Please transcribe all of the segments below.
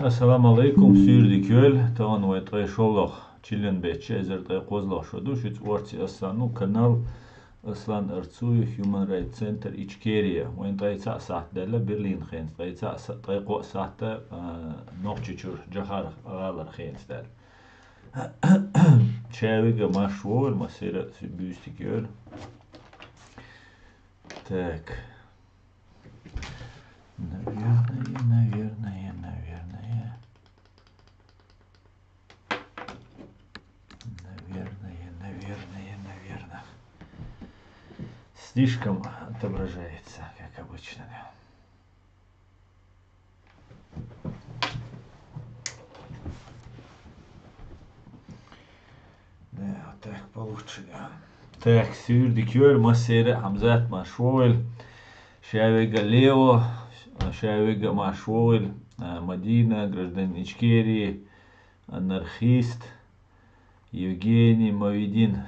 Assalamu alaikum, sürdükül. Tamam ve tayşollah. Çilen beçe ezer tay kozlah şodu. Şüç orti aslanı kanal aslan artsuy Human Rights Center İçkeriye. Ve taysa sahtdelle Berlin khens. Taysa tayqo sahte nohçuçur cahar ağalar khensler. Çevige maşvol masira büstükül. Так. Наверное. Слишком отображается, как обычно. Да, вот так получше, да. Так, sürdükül masere Hamzat Машвойль, Шавига Лео, Шавига Машвойль, Мадина, гражданин Ичкерии, анархист, Евгений Мавидин.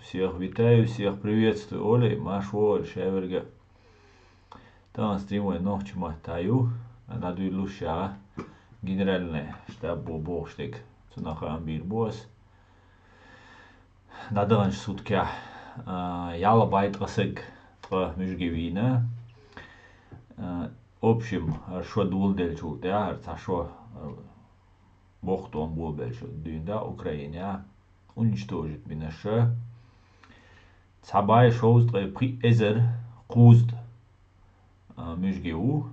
Всех витаю, всех приветствую. Олей, Машвойль, Шавига. Там стримой ночь матаю, надо лучше генеральный штаб Бобоштик, Цунахам Бирбос. Надо сутки яла байт расыг межгевина. Общем, что дулдел чултя, что бохтом был больше дюнда Украине уничтожить минаше. Цабай шоуст при эзер куст межгеву.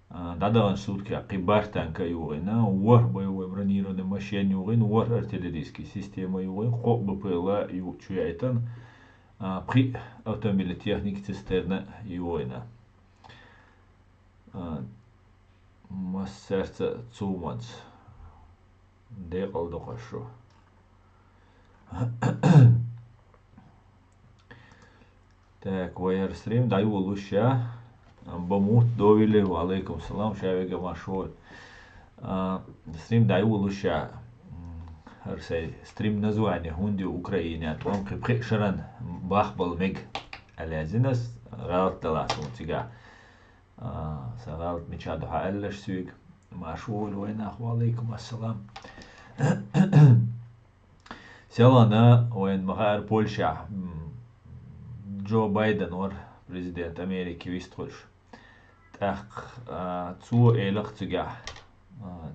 Надо сутки қибартанка юғина, уар боевой бронированный машин юғин, уар артиллерийский система юғин, хоп БПЛА чуяйтан при автомобиле техники цистерна юғина. Массерца цуманц. Деқалды қашу. Так, вайерстрим, даю луща. Бамут довели, алейкум салам, Шавига Машвойль. Стрим даю луща. Стрим название Хунди Украине. Том Шаран Бахбал Мег Алязинас Галт Талатум Тига. Сагалт Мичаду Хаэллаш Сюг Машвойль Вайнах алейкум ассалам. Селана Вайн Махар Польша. Джо Байден ор президент Америки вистхольш. Так, цу элах цуга.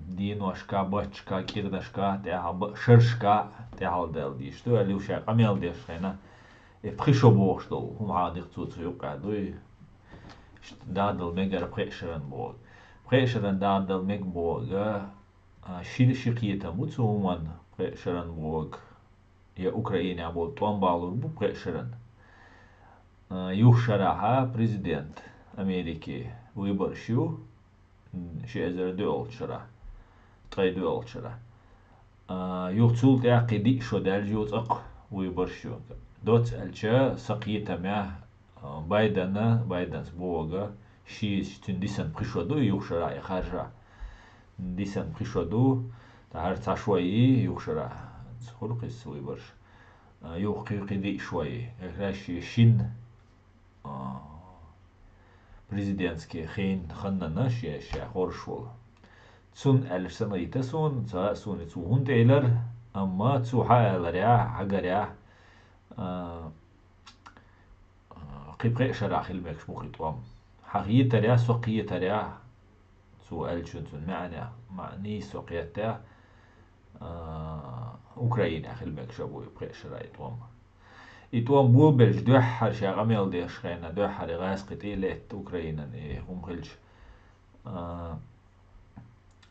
Диношка, бачка, кирдашка, шершка, тяалдел ди. Что алюша, амел дешена. И пришо бог что, хумадих цу цуюка, дуй. Дадал мегар прешерен бог. Прешерен дадал мег бога. Шилшикиета муцу уман прешерен бог. Я Украине абол томбалур бу прешерен. Юхшараха президент Америки выборщу шезер дуэлчера трей дуэлчера юхцул тяқиди шодал жуцақ выборщу дот алча сақита мя Байденс бога шиз түндисан пришоду юхшара яхаржа дисан пришоду тахар цашваи юхшара цхурқис выборщ юхқиди шваи яхраши шин президентский хейн ханнана ше хоршвол цун эльсана итасон цун цун тейлер амма цухаларя агаря قبقى شرح المكش مخيطوام حقيقة تريا سوقية تريا سؤال شنسون معني سوقية تا أوكرانيا خل المكش أبو يبقى شرايطوام إتوام بول بلج دوحر شاغميل ديش خينا دوحر غاس قتيلة أوكرانيا هم خلش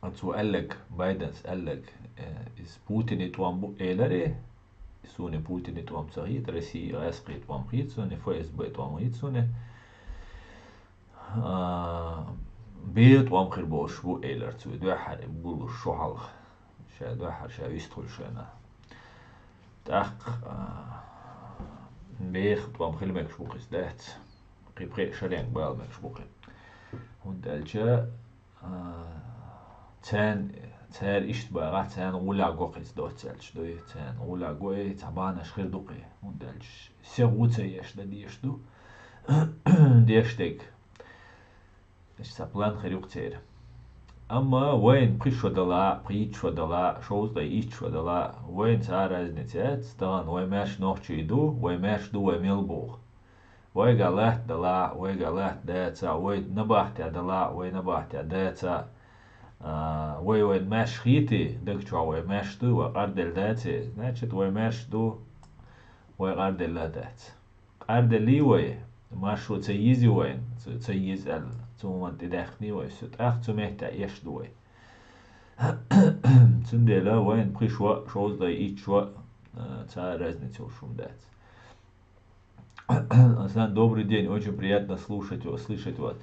أتسو قالك بايدنس قالك إس بوتين إتوام بو إيلاري سوني بوتين إتوام صغيط رسي غاس قيتوام خيط سوني فويس بيتوام خيط سوني بيت وام خير بوش بو إيلار تسو دوحر بولو شوحل شا دوحر شا يستخل شانا تاق بيخ طوام خيل ماكش بوقيس دات قيبقى شريان بال ماكش بوقي هند الجا تان تار إشت بقى تان ولا قوقيس دوت سالش دوي تان ولا قوي تعبان أشخير دوقي هند الج سيغوتة يشدا ديشدو ديشتك إيش سابلان خير يقتير Ama وين prişodala, prişodala, şovda içodala, وين sa raznice, stan وين merş nohçidu, وين merş du emilbuğ. وين galat dala, وين galat deca, وين nabahta dala, وين nabahta deca. وين merş hiti, dikço وين merş du, ardel dece, значит وين merş du, وين ardel dece. Ardeli وين Машу це їздює, це їздел, цьому антидехніве, все так, це мехта єшдує. Цундела, воин пришло, шоузда и чё, це разница ушум дать. Аслан, добрый день, очень приятно слушать вас, слышать вас.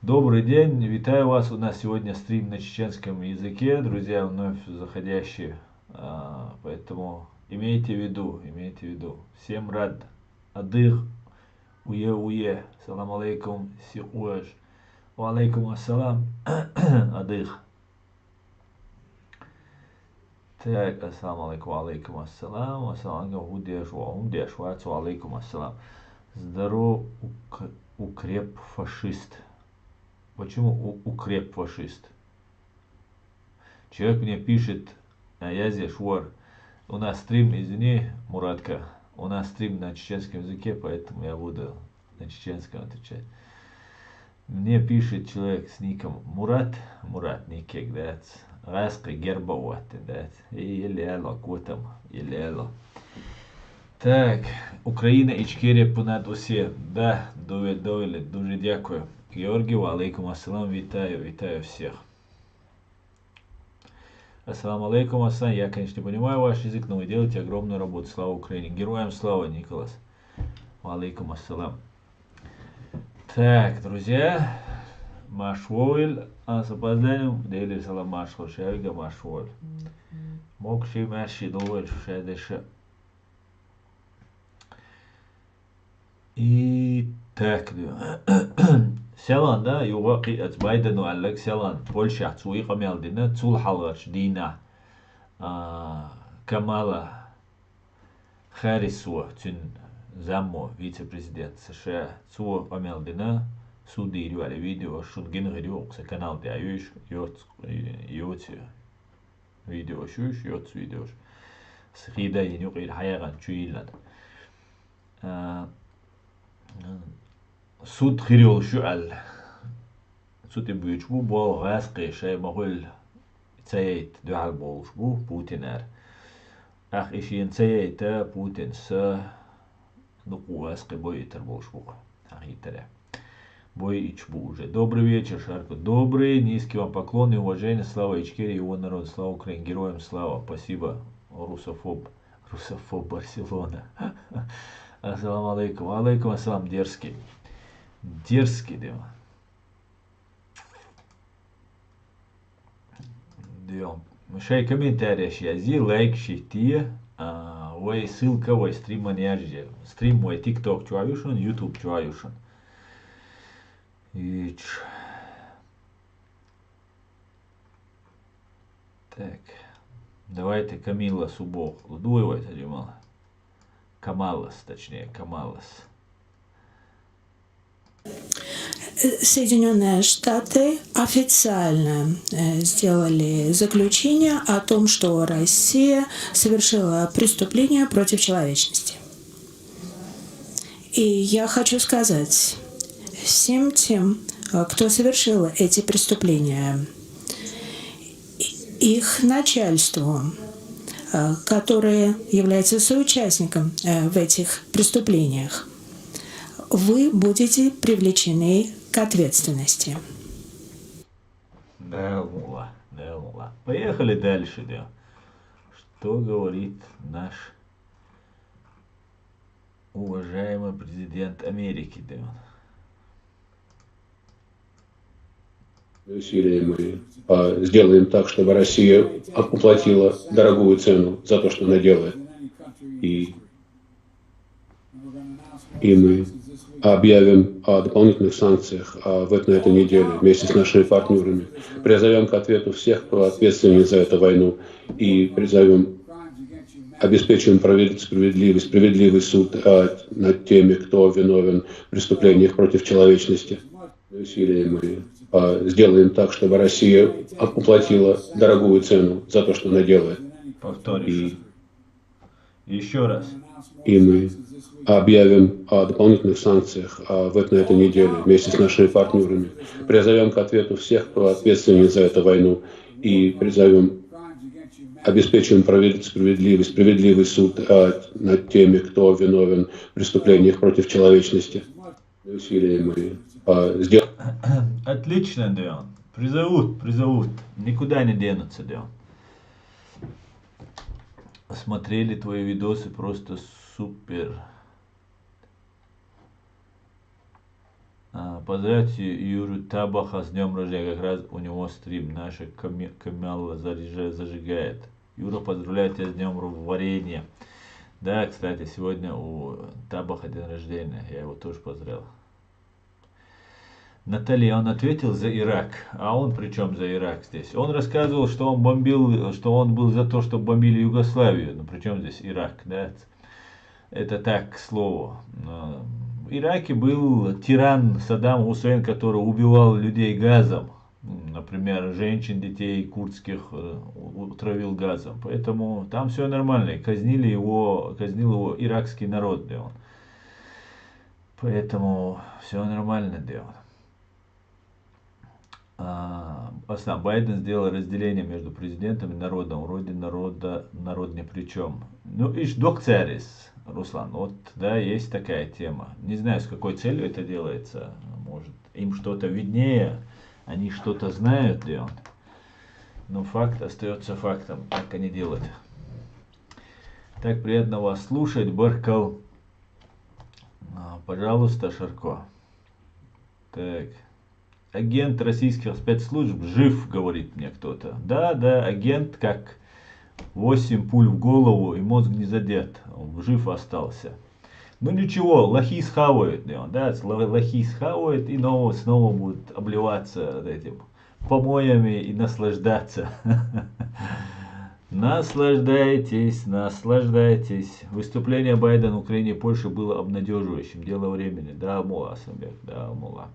Добрый день, витаю вас, у нас сегодня стрим на чеченском языке, друзья, вновь заходящие, поэтому имейте в виду, всем рад, адых. Уе, салам алейкум, сиуэш. Ва алейкум ассалам, адых. Так, ассалам алейкум ассалам, ассалам алейкум, ва алейкум ассалам. Здоров, укреп фашист. Почему укреп фашист? Человек мне пишет, я здесь швар. У нас стрим, извини, Муратка. У нас стрим на чеченском языке, поэтому я буду на чеченском отвечать. Мне пишет человек с ником Мурат никек, да, Раска Гербоват, да, и елело, котом, елело. Так, Україна, Ічкерія понад усе. Да, довели, дуже дякую. Георгію, алейкум ассалам, витаю всех. Ассаламу алейкум, ассалам. Я, конечно, не понимаю ваш язык, но вы делаете огромную работу. Слава Украине. Героям слава, Николас. Алейкум ассалам. Так, друзья. Машвойль. С опозданием. Дели салам машвойль. Шайга машвойль. Мокши маши доволь. Шайдеша. И так, سلان دا يوقي اتبايدن وعلق سلان بولشا تسوي قميل دينا تسول حلغش دينا كمالا خارسوا تن زامو вице-президент США تسوي قميل دينا سوديريو على فيديو شون جنغريو قصة канал دي عيوش يوت فيديو شوش يوت فيديوش سخيدا ينيوقي الحياة غان شويلان суд хирил шуал суд бючбу бол гасқи шай магул цайт дуал болшбу путинер ах ишин цайта путин с нуку гасқи бойтер болшбу ахитера бой ичбу уже. Добрый вечер, Шарко. Добрый, низкий вам поклон и уважение. Слава Ичкерии, его народ, слава Украине, героям слава. Спасибо, русофоб Барселона. Ассаламу алейкум. Алейкум ассалам, дерзкий. Дерзкий, да. Шай комментарий, язи, лайк, шития. Ой, ссылка, ой, стрим маньяжи. Стрим мой, тикток чуаюшен, ютуб чуаюшен. Так, давайте Камила Субох. Дуевайте, Джамал. Камалас, точнее, Камалас. Соединенные Штаты официально сделали заключение о том, что Россия совершила преступление против человечности. И я хочу сказать всем тем, кто совершил эти преступления, их начальству, которое является соучастником в этих преступлениях, вы будете привлечены к ответственности. Да. Поехали дальше, да. Что говорит наш уважаемый президент Америки, да? Усилиями мы сделаем так, чтобы Россия уплатила дорогую цену за то, что она делает. И мы объявим о дополнительных санкциях на этой неделе вместе с нашими партнерами. Призовем к ответу всех, кто ответственен за эту войну, и обеспечим справедливый суд над теми, кто виновен в преступлениях против человечности. усилиями сделаем так, чтобы Россия уплатила дорогую цену за то, что она делает. Повторишь. Еще раз. И мы объявим о дополнительных санкциях на этой неделе вместе с нашими партнерами. Призовем к ответу всех, кто ответственен за эту войну, и обеспечим справедливый суд над теми, кто виновен в преступлениях против человечности. Усилиями сделаем. Отлично, Дион. Призовут. Никуда не денутся, Дион. Смотрели твои видосы, просто супер. Поздравьте Юру Табаха с днем рождения, как раз у него стрим, наша Камала зажигает. Юра, поздравляю тебя с днем варенья. Да, кстати, сегодня у Табаха день рождения, я его тоже поздравил. Наталья, он ответил за Ирак. А он при чем за Ирак здесь? Он рассказывал, что он был за то, что бомбили Югославию. Но при чем здесь Ирак, да? Это так, к слову. В Ираке был тиран Саддам Хусейн, который убивал людей газом. Например, женщин, детей курдских утравил газом. Поэтому там все нормально. Казнил его иракский народ. Да. Поэтому все нормально делал. Байден сделал разделение между президентом и народом. Вроде народ ни при чем. Ну, иш докцерис, Руслан, вот, да, есть такая тема. Не знаю, с какой целью это делается. Может, им что-то виднее, они что-то знают, да. Но факт остается фактом. Так они делают. Так, приятно вас слушать. Баркал. Пожалуйста, Шарко. Так. Агент российских спецслужб жив, говорит мне кто-то. Да, агент как 8 пуль в голову и мозг не задет. Он жив остался. Ну ничего, лохи схавают. Да, лохи схавают и снова будут обливаться этим помоями и наслаждаться. Наслаждайтесь. Выступление Байдена в Украине и Польше было обнадеживающим. Дело времени. Да, Мула Асамбек, да, Мула.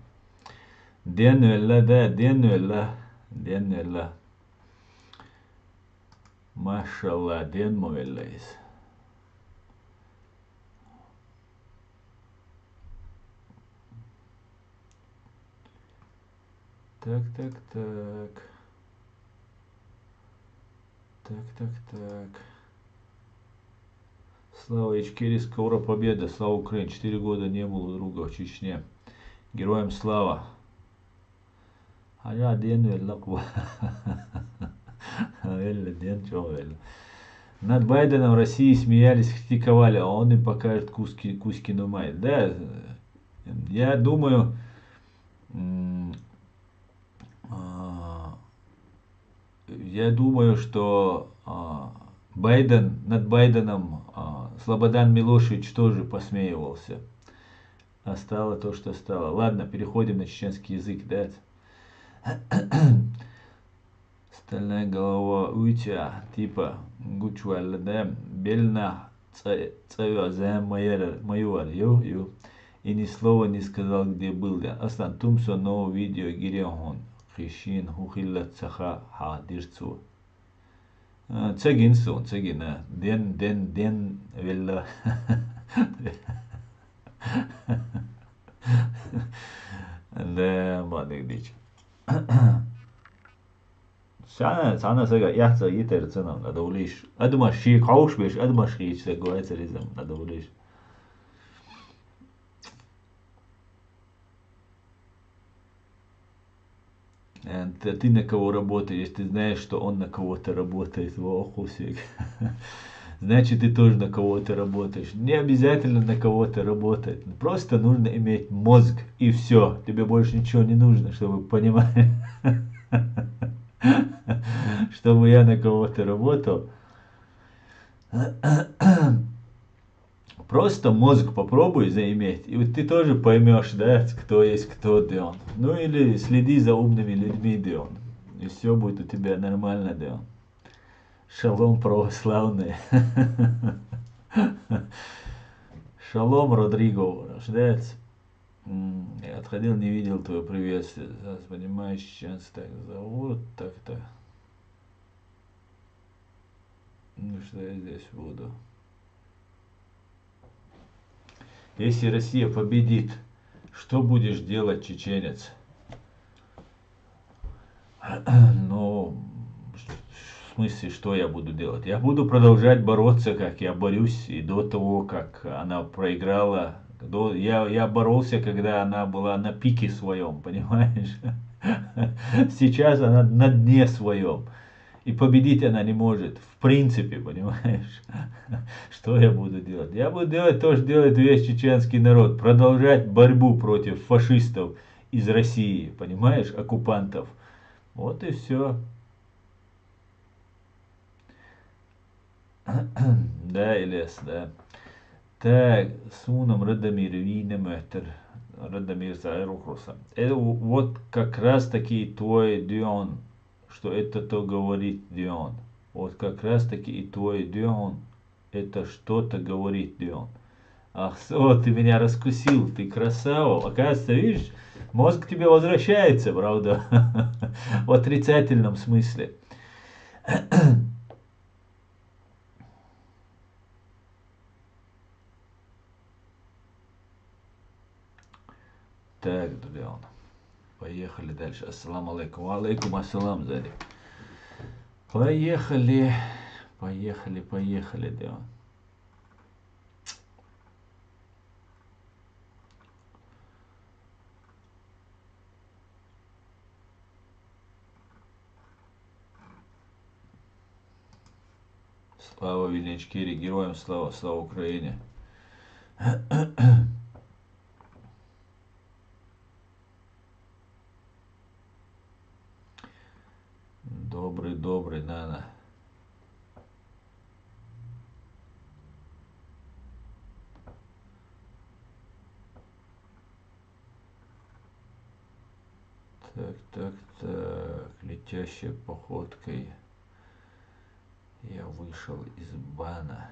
Den öyle. Maşallah, den mi öyleyiz? Так. Слава Ичкерии, скоро победа. Слава Украине. 4 года не было друга в Чечне. Героям слава. Hala den öyle bu. Öyle den çok öyle. Над Байденом в России смеялись, критиковали, а он им покажет Кузькину мать. Да, я думаю, что над Байденом Слободан Милошевич тоже посмеивался. А стало то, что стало. Ладно, переходим на чеченский язык, да? Стальная голова Уитя, типа Гучвалда, бельна цавя майор, ю. И ни слова не сказал, где был. Аслан Тумсо, новое видео Гиреон, Хишин, Хухилла Цаха, Дирцу. Цегин, ден, велла. Да, молодых дичь. Sana söyle yahsa yeter canım da doğruş. Adıma şey kavuş beş adıma şey işte goyatrizm da doğruş. Ты на кого работаешь, ты знаешь, что он на кого-то работает, охусик. Значит, ты тоже на кого-то работаешь. Не обязательно на кого-то работать. Просто нужно иметь мозг, и все. Тебе больше ничего не нужно, чтобы понимать. Чтобы я на кого-то работал. Просто мозг попробуй заиметь, и вот ты тоже поймешь, да, кто есть кто, да он. Ну или следи за умными людьми, да он. И все будет у тебя нормально, да он. Шалом православный. Шалом, Родриго, рождается. Я отходил, не видел твое приветствие. Сейчас, понимаешь, сейчас так зовут, так-то. Ну что я здесь буду? Если Россия победит, что будешь делать, чеченец? Ну, в смысле, что я буду делать? Я буду продолжать бороться, как я борюсь и до того, как она проиграла. Я боролся, когда она была на пике своем, понимаешь? Сейчас она на дне своем. И победить она не может. В принципе, понимаешь? Что я буду делать? Я буду делать то, что делает весь чеченский народ. Продолжать борьбу против фашистов из России, понимаешь, оккупантов. Вот и все. Да, Ильяс, да. Так, Сунам Радомир Винеметр. Радомир Зайрухруса. Это вот как раз таки твой Дион, что это то говорит Дион. Вот как раз таки и твой Дион, это что-то говорит Дион. Ах, ты меня раскусил, ты красава. Оказывается, видишь, мозг к тебе возвращается, правда? В отрицательном смысле. Так, Дион. Поехали дальше. Ассаламу алейкум. Алейкум ассалам, Зари. Поехали. Поехали, Дион. Слава Вильничкире, героям слава, слава Украине. Добрый, Нана. Так, летящей походкой я вышел из бана.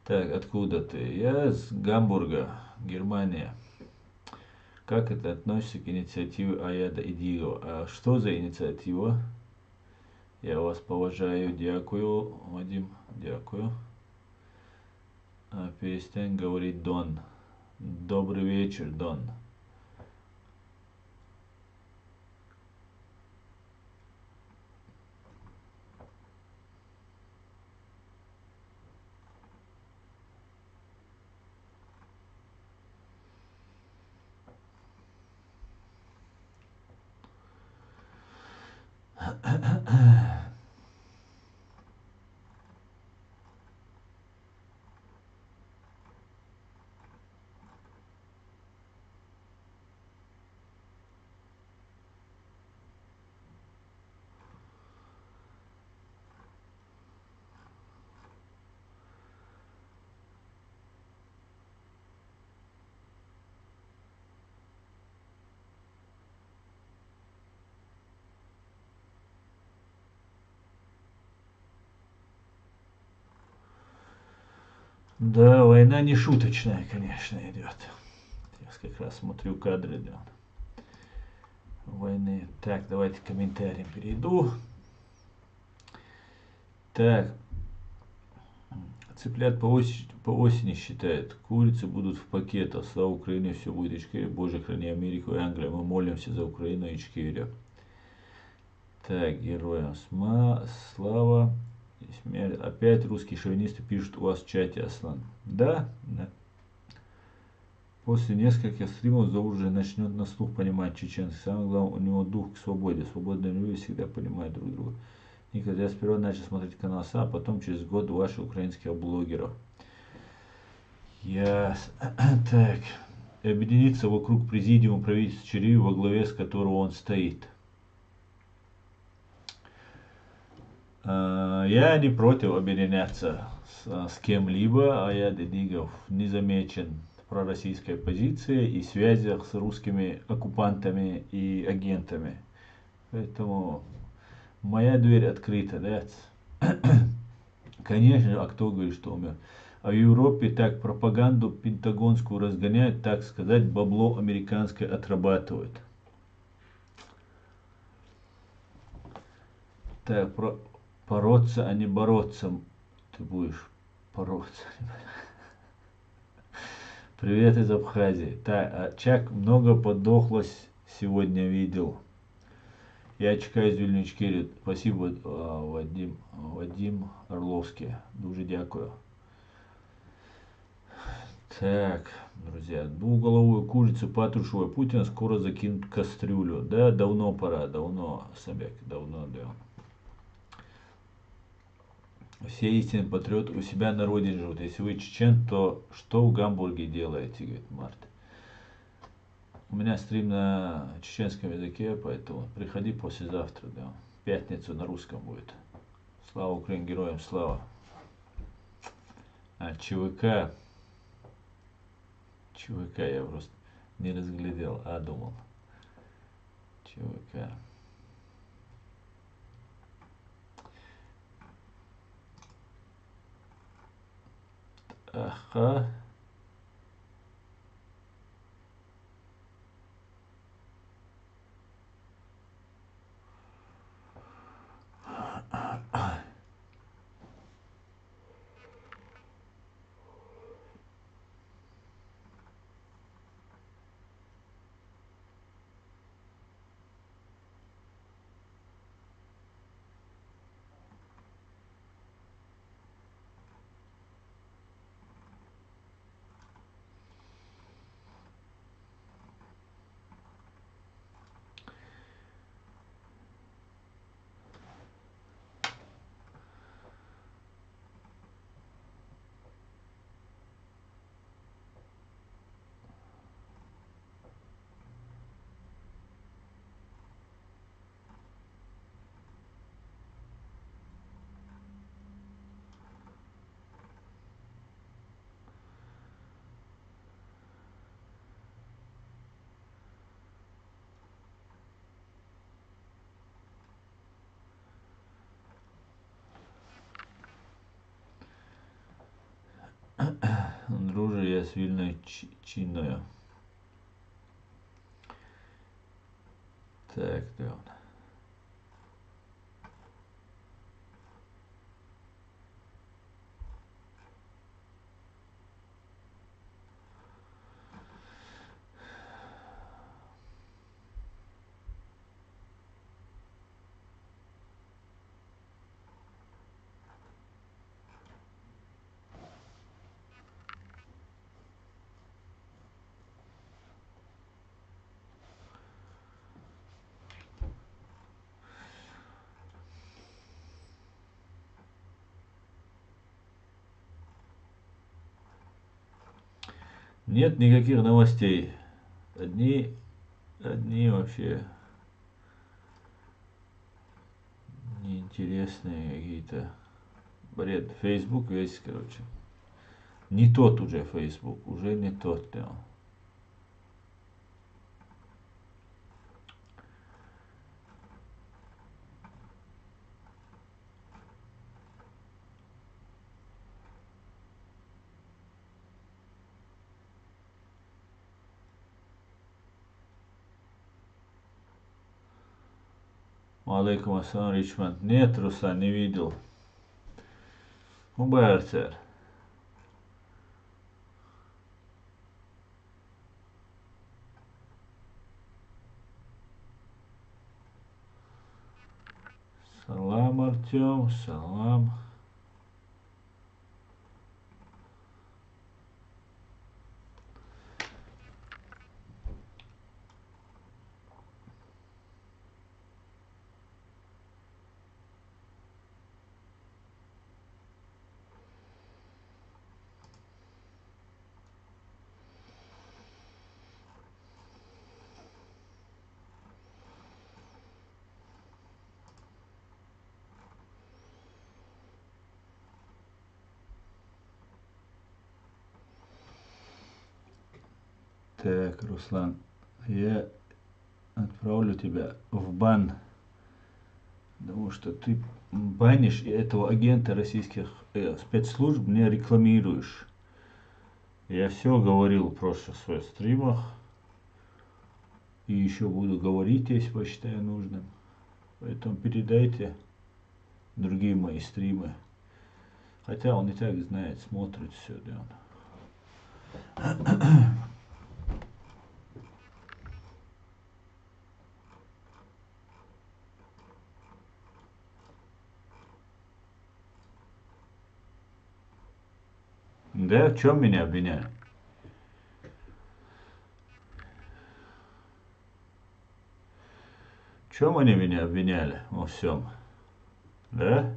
Так, откуда ты? Я из Гамбурга, Германия. Как это относится к инициативе Аяда Идиева? А что за инициатива? Я вас поважаю, дякую, Вадим, дякую. Перестань говорить Дон. Добрый вечер, Дон. Да, война не шуточная, конечно, идет. Сейчас как раз смотрю кадры, да, войны. Так, давайте к комментариям перейду. Так, цыплят по осени считают. Курицы будут в пакетах. Слава Украине, все будет Ичкерия. Боже, храни Америку и Англию. Мы молимся за Украину и Ичкерию. Так, героям слава. Опять русские шовинисты пишут у вас в чате, Аслан. Да, да. После нескольких стримов Заур уже начнет на слух понимать чеченцев. Самое главное, у него дух к свободе. Свободные люди всегда понимают друг друга. Никогда я сперва начал смотреть канал СА, а потом через год ваших украинских блогеров. Так. Объединиться вокруг президиума правительства Чирии, во главе с которого он стоит. Я не против объединяться с кем-либо, а я Дедигов не замечен пророссийской позиции и связях с русскими оккупантами и агентами. Поэтому моя дверь открыта, да. Конечно, а кто говорит, что умер? А в Европе так пропаганду пентагонскую разгоняют, так сказать, бабло американское отрабатывают. Так, бороться, а не бороться. Ты будешь бороться. Привет из Абхазии. Так, а Чак много подохлось сегодня видел. Я чекаю з Вільнички. Спасибо, Вадим Орловский. Дуже дякую. Так, друзья, двухголовую курицу Патрушева Путина скоро закинут в кастрюлю. Да, давно пора, давно, Собяк, давно, да. Все истинные патриоты у себя на родине живут. Если вы чечен, то что в Гамбурге делаете, говорит Март. У меня стрим на чеченском языке, поэтому приходи послезавтра, да. В пятницу на русском будет. Слава Украине, героям слава. А ЧВК я просто не разглядел, а думал. ЧВК. Ага. Друже, я з Вільниччиною. Так, да. Нет никаких новостей. Одни вообще неинтересные какие-то. Бред. Facebook весь, короче. Не тот уже Facebook. Уже не тот, да. Алейкум ассалам, Ричмонд. Нет, Руслан, не видел. Уберцер. Салам, Артем, салам. Так, Руслан, я отправлю тебя в бан, потому что ты банишь этого агента российских спецслужб, не рекламируешь. Я все говорил в прошлых своих стримах, и еще буду говорить, если посчитаю нужным. Поэтому передайте другие мои стримы. Хотя он и так знает, смотрит все, да. Да, в чем меня обвиняют? В чем они меня обвиняли во всем? Да?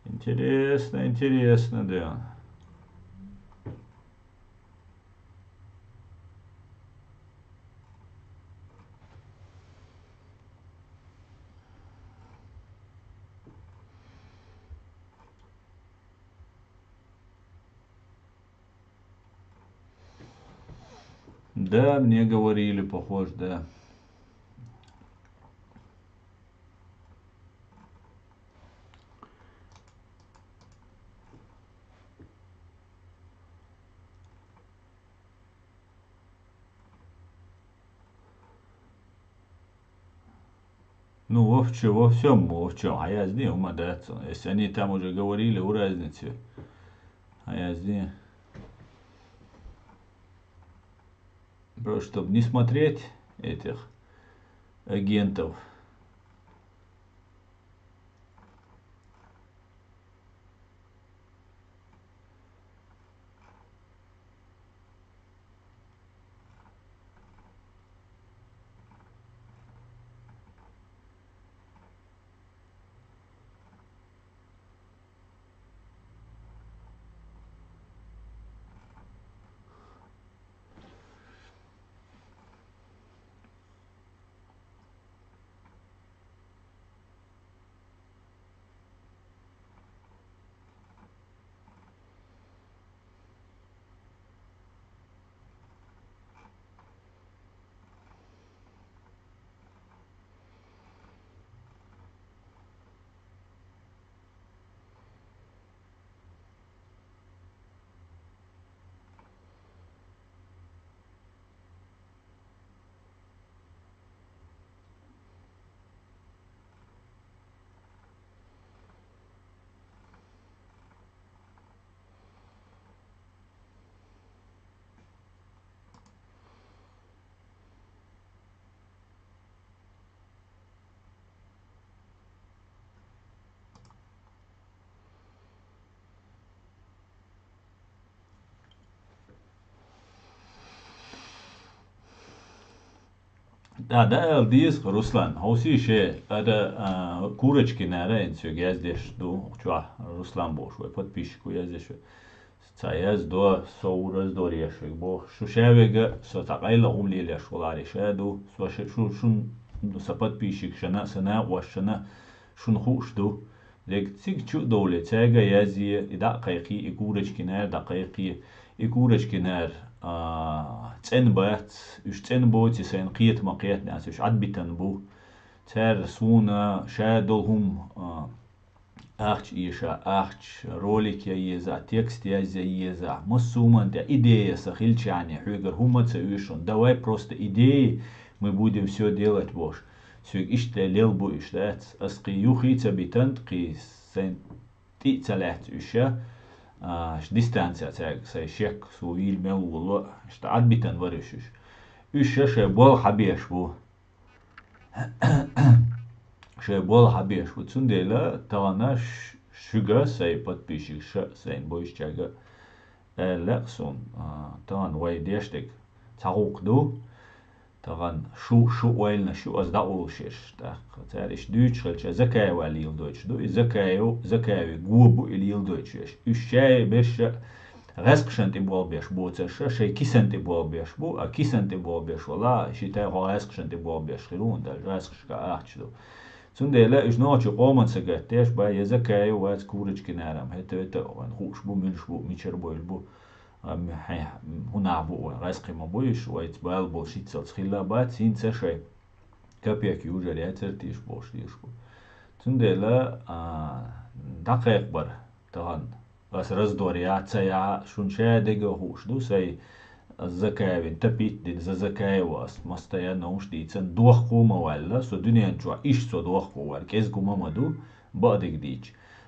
Интересно, интересно, да. Да, мне говорили, похож, да. Ну, во всем, во чем. А я здесь умадаться. Если они там уже говорили о разнице, а я здесь. Просто чтобы не смотреть этих агентов. Да, Элдиз, Руслан, хауси ше, это курочки на рейнсю, я здесь жду, чуа, Руслан Бошвой, подписчику я здесь. Цаяз до соураз до решик, бо шушевега со такайла умли леш волари шеду, со шун со подписчик шана сана вашана шун хушду. Лег цик чу доле цега язи и дакайки и курочки нар дакайки и курочки нар цен бат уж цен боти сен қиет мақиет нас уж адбитан бу цер суна шадолхум ахч иша ахч ролик я еза текст я еза массуман да идея сахильчане хюгер хумаца уишон давай просто идеи мы будем все делать бош все иште лелбу иштат асқи юхица битант қи сен ти цалят уша дистанция цай шек суил мелуло что адбитан варишуш уша шебол хабеш бу шебол хабеш бу цундела тагана шуга сай подписчик сайн бойшчага лексон таган вай дештек цагукду таган шу ойлна шу азда улшеш так цариш дүйч хелче закай валил дойч ду и закаю губу илил дойч ущай беш расқшанти болбеш боца шей кисанти болбеш бу а кисанти болбеш вала шитай расқшанти болбеш хирун да расқшка ахчду цундела иш ночи оманса гаттеш ба язакаю вац курочки нарам это он хуш бу милш бу мичер бойл бу هنا بو راسقي ما بويش ويت بالبول شيتسل خلابات سين تشي كابيك يوجر ياترتيش بوش ديشكو تندلا دقيق بر تهان بس رزدوريات سيا شون شادق هوش دو سي الزكاة بنت بيت دين زكاة واس مستيا نوش ديتسن دوخ قوما ولا سو دنيا نشوا إيش سو دوخ قوار كيز قوما مدو بعدك ديج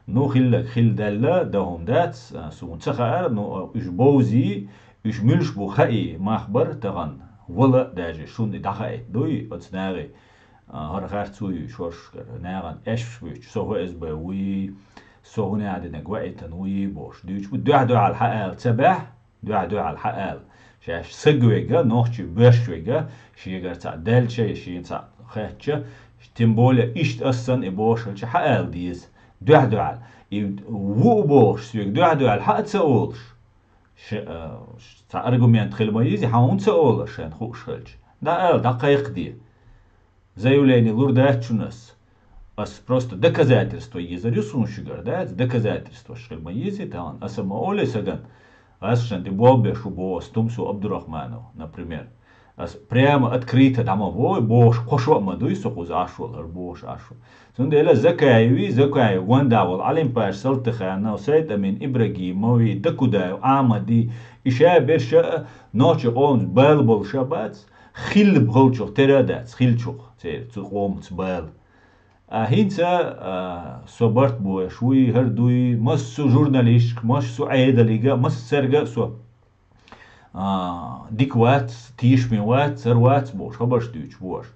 نو خلك خل دلا دهم دات سو نتخار نو إيش بوزي إيش ملش بو خائي مخبر تغن ولا داجي شون دي دخائي دوي أتناغي هر غارتوي شورش ناغن إيش بيش سو هو إز بوي سو هنا عدنا قوائي تنوي بوش ديج دو على الحقال تبع دو على الحقال شاش سجويجا نوخشي بيرشويجا شيجر تاع دالشا شي تاع خاتشا تيمبولا إيشت أصلا إبوش حقال ديز دوع و بوش سويك دوع الحق تسولش تاع أرجومينت خلمايزي حاون تسولش شان خوش خلج دقائق دي زي ولاني لور داتشونس أس просто доказательство يزريسون شجر دات доказательство خلمايزي تاعن أسمى أولي سجن أسشان دي بوبي شو بوس تمسو عبد الرحمن например прямо открыто там бош قشوا مدوي سقوز عشول هربوش عشول سندلا زكاي ونداول علم باش سلتخانا وسيد من إبراهيموي دكودايو عامدي إشا برشا نوش قوم بالبل شبات خيل بغلشو ترادات خيلشو تقوم تبال هينسا صبرت بو شوي هردوي مس جورناليست مس سعيدة ليجا مس سرقة سو ديكوات تيش ميوات سروات بوش خبرش ديش بوش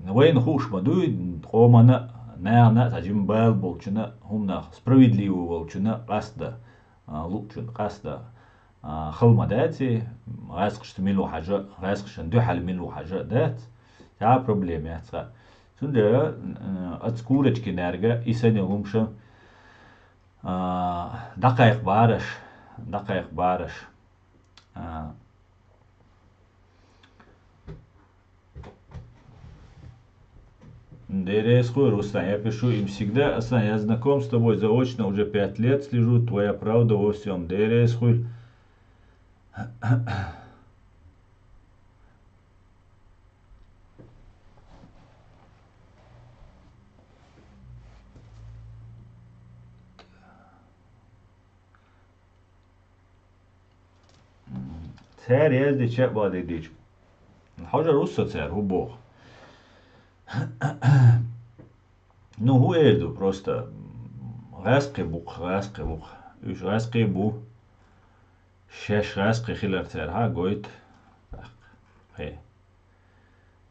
وين خوش مدوي قومنا نا تجيم بال بولچنا همنا справедливо болчuna قصدا لوچن قصدا خلمداتي غاسقش ميلو حاجة غاسقش ندو حل ميلو حاجة دات تا проблемات سندرا اتسكورج كنارجا إساني لومشا دقائق بارش Дерезхуй, Руслан, я пишу им всегда, Асан, я знаком с тобой заочно, уже 5 лет слежу, твоя правда во всем. Дерезхуй. Царь езди че бади дич. Хожа руссо царь, бог. Ну, гуэйду просто غاسقي بوق إيش غاسقي بو شاش غاسقي خلال تارها قويت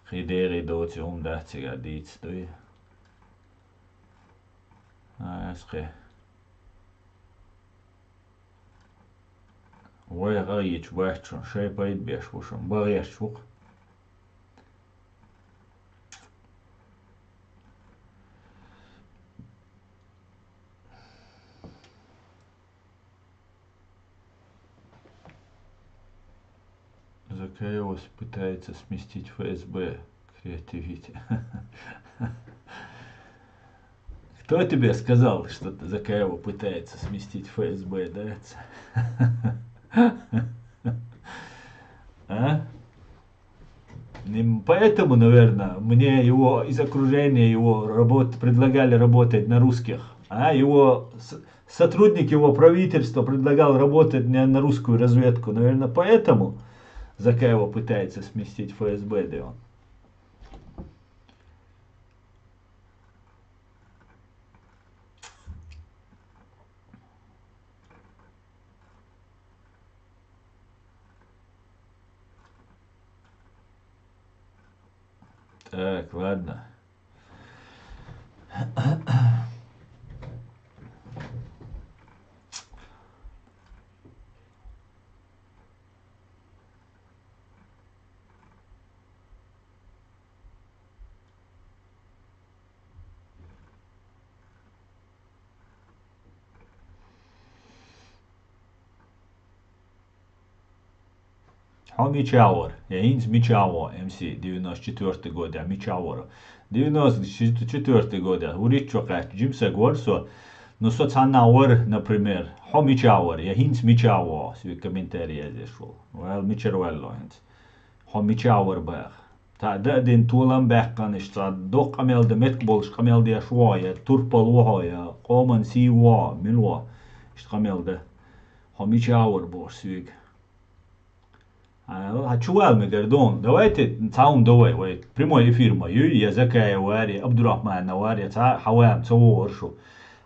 خي ديري دوتي هم داتي قاديت دوي غاسقي وي غايت واحد شاي بايد بيش وشم باغيش فوق Закаевос пытается сместить ФСБ. Креативити. Кто тебе сказал, что Закаева пытается сместить ФСБ, да? А? Поэтому, наверное, мне его из окружения его предлагали работать на русских. А его сотрудник его правительства предлагал работать на русскую разведку. Наверное, поэтому Закаева пытается сместить ФСБ, да он. Так, ладно. Хо Мичауэр, Яинс Мичауэ, МС, 94 года, Мичауэр, 94 года, уричо как, Джимса Горсо, Но соцанауэр, например, хо мичауэр, я хинц мичауа, свой комментарий я здесь шел. Well, мичеруэлло хинц. Хо мичауэр бэх. Та дадин тулам бэх каниш, та док амел да метк болш, камел да швая, турпал вахая, коман си ва, милва. Ишт камел да. Хо мичауэр бош свик. Хачуэл мегардон. Давайте таун давай, вай. Прямой эфир мою, я закая вари, Абдурахман вари, та хавам цаво воршу.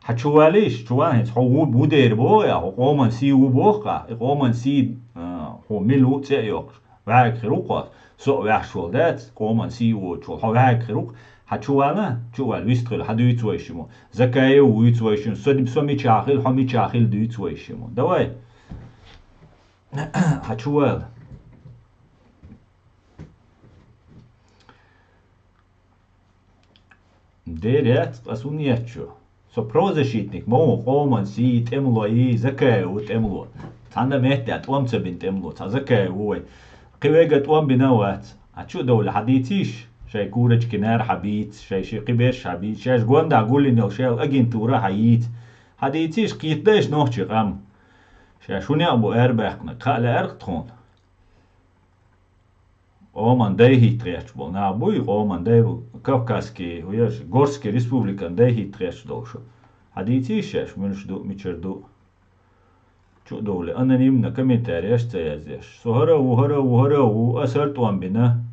حتشواليش شوالهنس هو مدير بويا هو من سي وبوقع هو من سي هو ملو تيوك واك خروق سو واك شولدات هو من سي وشو هو واك خروق حتشوالا شوال ويستغل حدو يتويشمو زكاية ويتويشمو سودم سومي شاخل حمي شاخل دو يتويشمو دواي حتشوال ديريات أسونياتشو So prozashitnik mo qoman si temlo I zakay u temlo. Tanda mehti atwam bin temlo. Ta zakay u قويقة توان بنوات أتشو دولة حديتيش شاي كورج كنار حبيت شاي قبيش حبيت شايش قواندا أقول إنه شاي أجين تورا حييت حديتيش قيتداش نوحشي غام شاي شوني أبو إرباقنا قال إرقتون Oman dejhi trećbol na buj oman devu Kavkaski hujaš Gorski Respublikan dejhi treć dolšo. Hadici šeš minš du mičerdu. Ču dole anonim na komentari aš cejazeš. So haravu asartuam bina.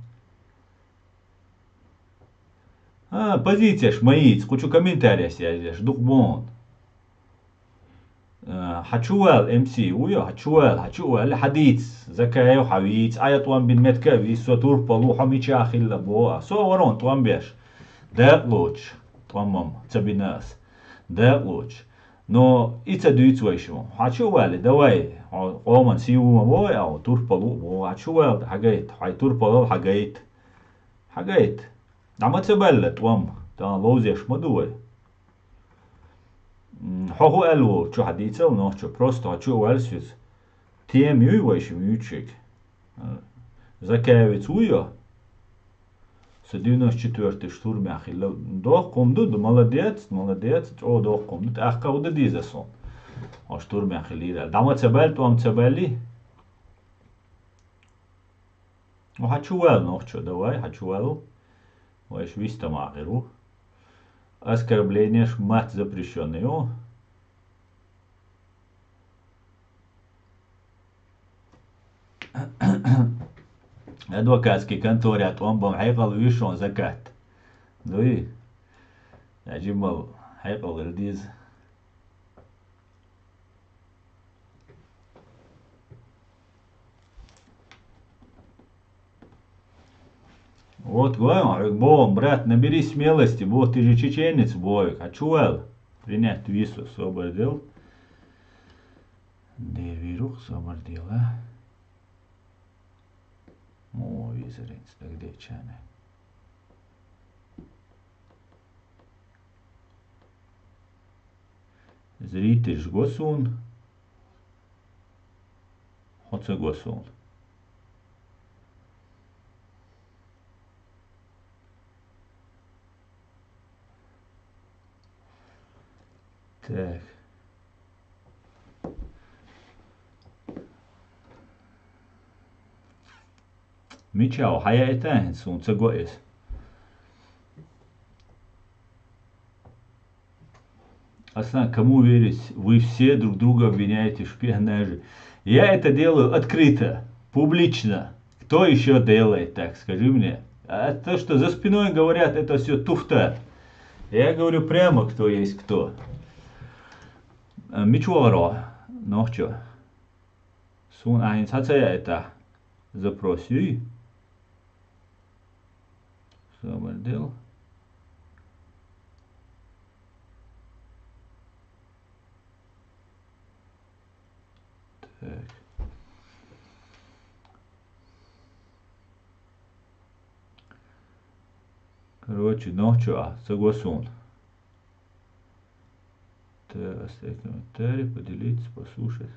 Позиция шмаиц, кучу комментариев сязеш, дух бон. حتشوال ام سي ويا حتشوال حديث زكايا وحويت آية وان بن متكبي سوتور بلو حميتش اخي لبوا سو ورون توان بيش داقلوش توان مام تبيناس داقلوش نو إيتا دويت ويشمو حتشوال دواي قومان سيو مبوي او تور بلو بو حتشوال حقايت حي تور بلو حقايت عما تبلت وام تان لوزيش مدوي هو الو شو حديثه ونو شو просто شو والسيس تيم يويش ميوتشيك زكاويت ويا с 94 штурме ахилла до комду молодец о до комду ахка уда дизасон о штурме ахилира дама цабал том цабали о хачуэл но что давай хачуэл ой швиста магеру Оскорбление шмат запрещенное. Адвокатский конторе от омбом хайкал вишон закат. Дуи. Аджимал хайкал ирдиз. Вот говорю, бом, брат, набери смелости, вот ты же чеченец, бой, хачуэл, принять вису, освободил. Девирух освободил, а? О, визеринц, да где чаны? Зритель госун, хоце госун. Так. Мичао, хаяэтэн, сун цэгоэс. Аслан, кому верить? Вы все друг друга обвиняете в шпионаже. Я это делаю открыто, публично. Кто еще делает так, скажи мне? А то, что за спиной говорят, это все туфта. Я говорю прямо, кто есть кто. Мичуаро, ну что? Сун айн сацая это запроси. Освободил. Так. Короче, ну что, согласен. Оставить комментарий, поделиться, послушать.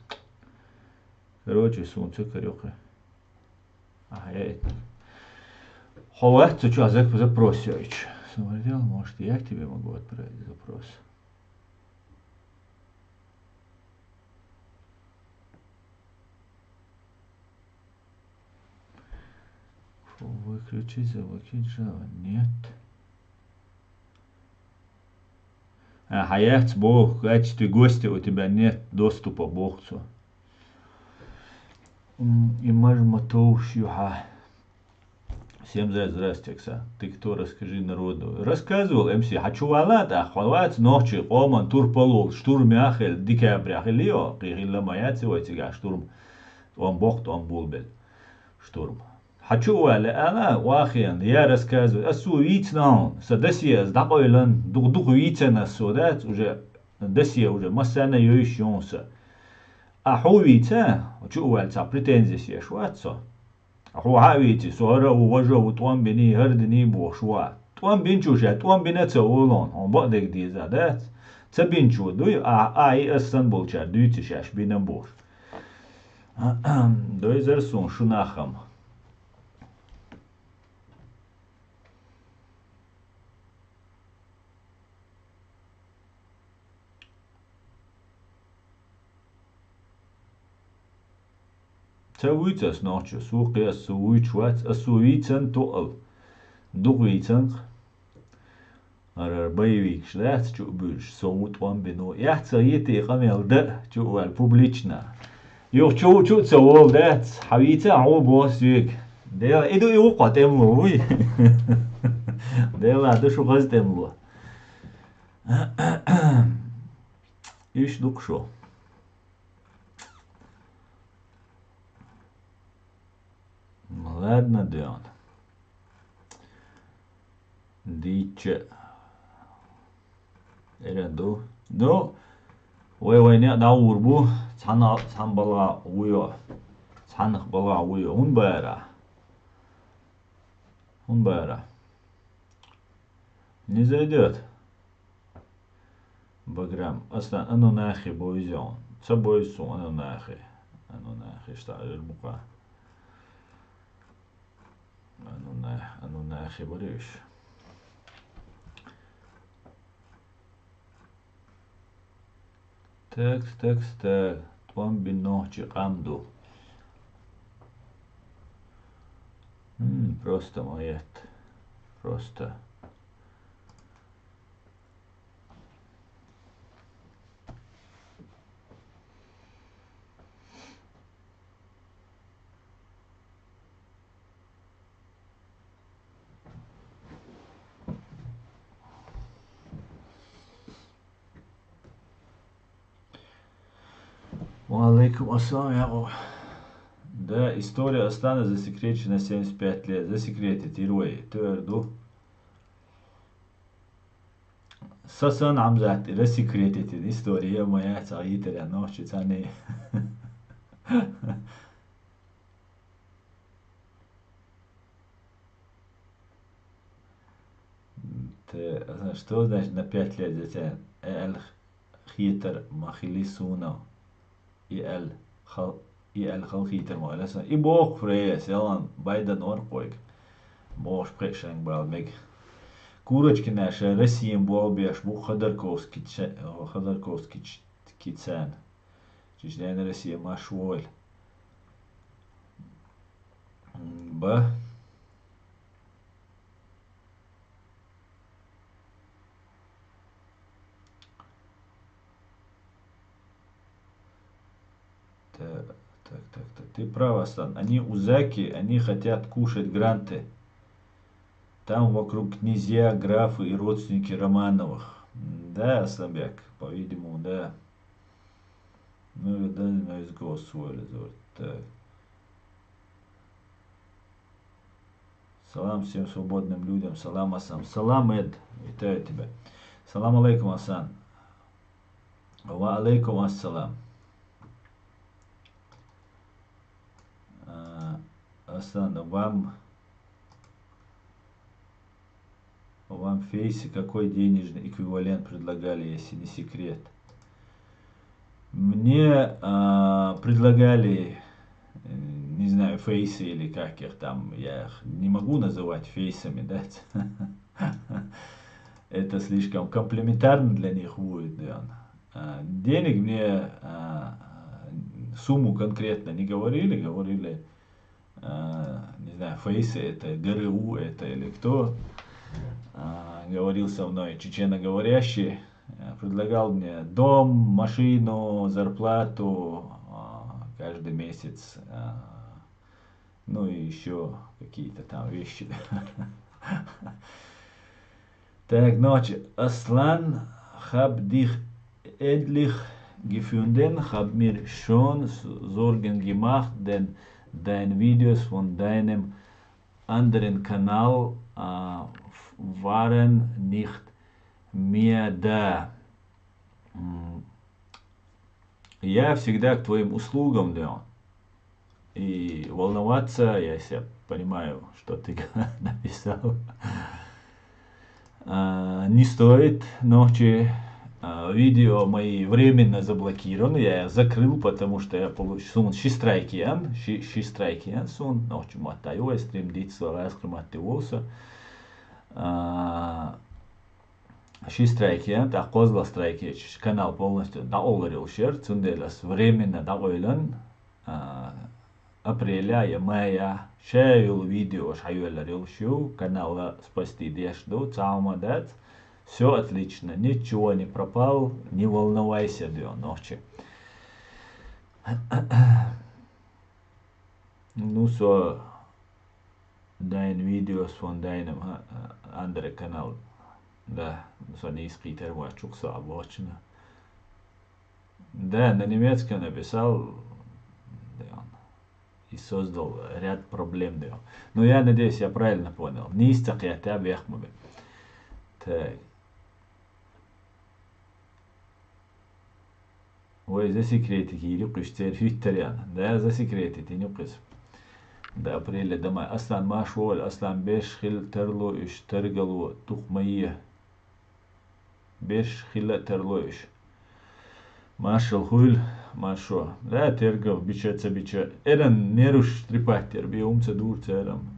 Короче, солнце корёка. Ага, я это. Ховать, то что, запрос, Смотрел, может, я к тебе могу отправить запрос. Выключи, заблокить Java. Нет. Хаять Бог, в качестве гостя у тебя нет доступа к Богцу. И мажматоушюха. Всем здравствуйте, Оксана. Ты кто, расскажи народу. Рассказывал МС. Хочу валат, ахвалат, ночи, оман, турполол, штурм яхел, декабрь, ахелио, кихилла моя цивотига, штурм. Он бог, он булбел. Штурм. Хочу валат, она, вахиан, я рассказываю. Асу вицна, садасия, сдакойлан, дух вицена, содат, уже, дасия, уже, массана йойшонса. Аху вица, хочу валат, претензия, шватсо. هو عاويتي صورة ووجه وطوان بني هردني بوشوا طوان بنشوشة طوان بنتسا أولون هم بقدك دي زادات تبنشو دوي آي أصلا بولشار دوي تشاش بينن بوش دوي زرسون شو ناخم تسويت أسناتشو سوقي أسويت شوات أسويتن تقل دوغيتن Арбаевик шлят, чу будешь, соут вам бину. Я цаите камел да, чу вал публично. Юх чу цаул да, хавица ау босвик. Дела иду его котемлу, уй. Дела да шу газтемлу. Иш дукшо. Ладно, Диан. Диче. Эреду. Ну, ويني داور بو цан бала уйо. Цанх бала уйо. Он бара. Не зайдет. Баграм. Aslan أنا ناخي بويزون. تبويسو أنا ناخي. اشتغل المقا. أنا ناخي بريش. Текст. Твам бинохчи амду. Просто моет. Просто. Алейкум ассалам. Да, история Астаны засекречена 75 лет. Засекретит Ируэй. Тверду. Сасан Амзат. Засекретит история моя. Цагитаря ночи цаны. Что значит на 5 лет затянет? Эл хитер махили суна. И эл خلقيتر مؤلسة إبوق فريس يلان بايدن أورقويك موش بريشان بالميك كورج كناش رسيم بول بيش بو خدركوسكي كيتسان جيش لين رسيم ما شوال با Так. Ты прав, Асан. Они узаки, они хотят кушать гранты. Там вокруг князья, графы и родственники Романовых. Да, Асланбек, по-видимому, да. Ну, да, из Госуэля. Так. Салам всем свободным людям. Салам, Асан. Салам, Эд. Витаю тебя. Салам алейкум, Асан. Ва алейкум ассалам. Асан, вам фейсы какой денежный эквивалент предлагали, если не секрет? Мне предлагали, не знаю, фейсы или как их там, я их не могу называть фейсами, да? Это слишком комплементарно для них будет, да. Денег мне сумму конкретно не говорили, не знаю, Фейс это, ГРУ это или кто, говорил со мной чеченоговорящий, предлагал мне дом, машину, зарплату каждый месяц, ну и еще какие-то там вещи. Так, ночь. Аслан, hab dich endlich gefunden, hab mir schon Sorgen gemacht, denn deine Videos von deinem anderen Kanal waren nicht mehr da. Я всегда к твоим услугам, да. И волноваться, я себя понимаю, что ты написал, не стоит. Ночи видео мои временно заблокированы, я их закрыл, потому что я получил шистрайкиан, сон, ночи матаю, я стремдиться, раскрыматывался. Шистрайкиан, так козла страйки, канал полностью договорил шер, цунделас временно договорен. Апреля, мая, шейл видео, шайвеларил шоу, канала спасти дешду, цаумадат. Все отлично, ничего не пропал, не волновайся, до ночи. Ну, со dein видеos von deinem andere канал. Да, so не испитер, вот чукса обочина. Да, на немецком написал, и создал ряд проблем. Но я надеюсь, я правильно понял. Нистак я тебя вехмубе. Так. Ой, за секретики или пуштер хиттарян. Да, за секретики не пусть. Да, апреля дома. Аслан машвол, аслан бешхил терло иш тергалу тухмайя. Бешхила терло иш. Машал хуйл. Машо, да, тергав, бичаца, бича. Эран неруш трипатер, би умца дурца эрам.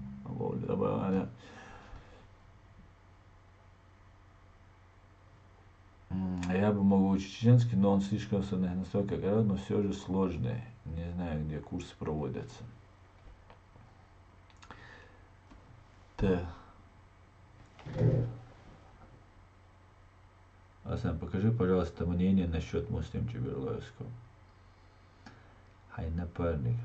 Я бы могу учить чеченский, но он слишком настолько город, но все же сложный. Не знаю, где курсы проводятся. Так. Асан, покажи, пожалуйста, мнение насчет Муслим Чеберлоевского. Хай напарник.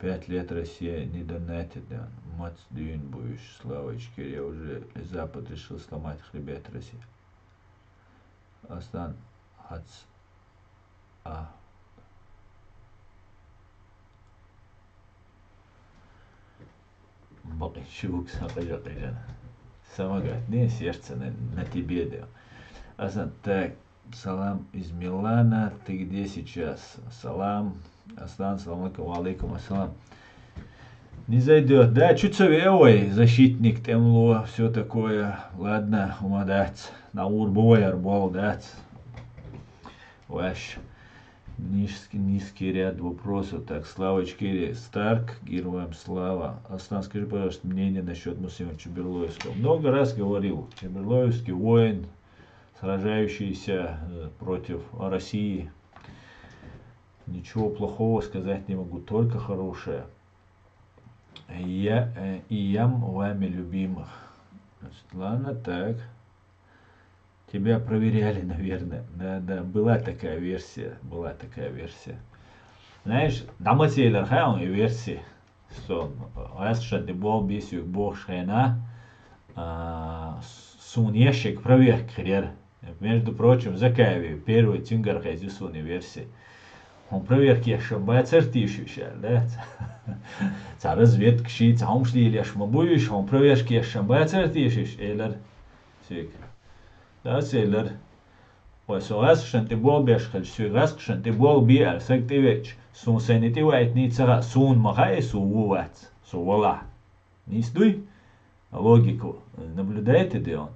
5 лет Россия не донатит, да. Мац дюйн будешь, Славочки, я уже Запад решил сломать хребет России. Аслан Хац. Бакчук, сапажакайжан. Самогат, не сердце на тебе, да. Аслан, так. Салам из Милана. Ты где сейчас? Салам. Аслан, салам алейкум, ассалам. Не зайдет. Да, чуть совевой, защитник темло, все такое. Ладно, умадать. На урбой арбол дать. Ваш низкий ряд вопросов. Так, Славочки, Старк, героям слава. Аслан, скажи, пожалуйста, мнение насчет Муслима Чеберлоевского. Много раз говорил. Чеберлоевский воин, сражающийся против России. Ничего плохого сказать не могу, только хорошее. Я и ям вами любимых. Ладно, так. Тебя проверяли, наверное. Да, была такая версия. Знаешь, дамасейлер хаун и версии. Что, раз ты был бисюк бог шхена, сунешек проверка. Между прочим, Закаеве, первый тингар хайзюс университет. Он проверки ошибая цертишущая, да? Ца разведка ши, ца умшли или ошмабуешь, он проверки ошибая цертишущ, элер. Сик. Да, селер. Ой, раз ты был бешхаль, раз ты был биар, ты веч. Сун сенити вайт ни цара, сун махай суват, сувала. Не стуй. Логику наблюдаете, да он?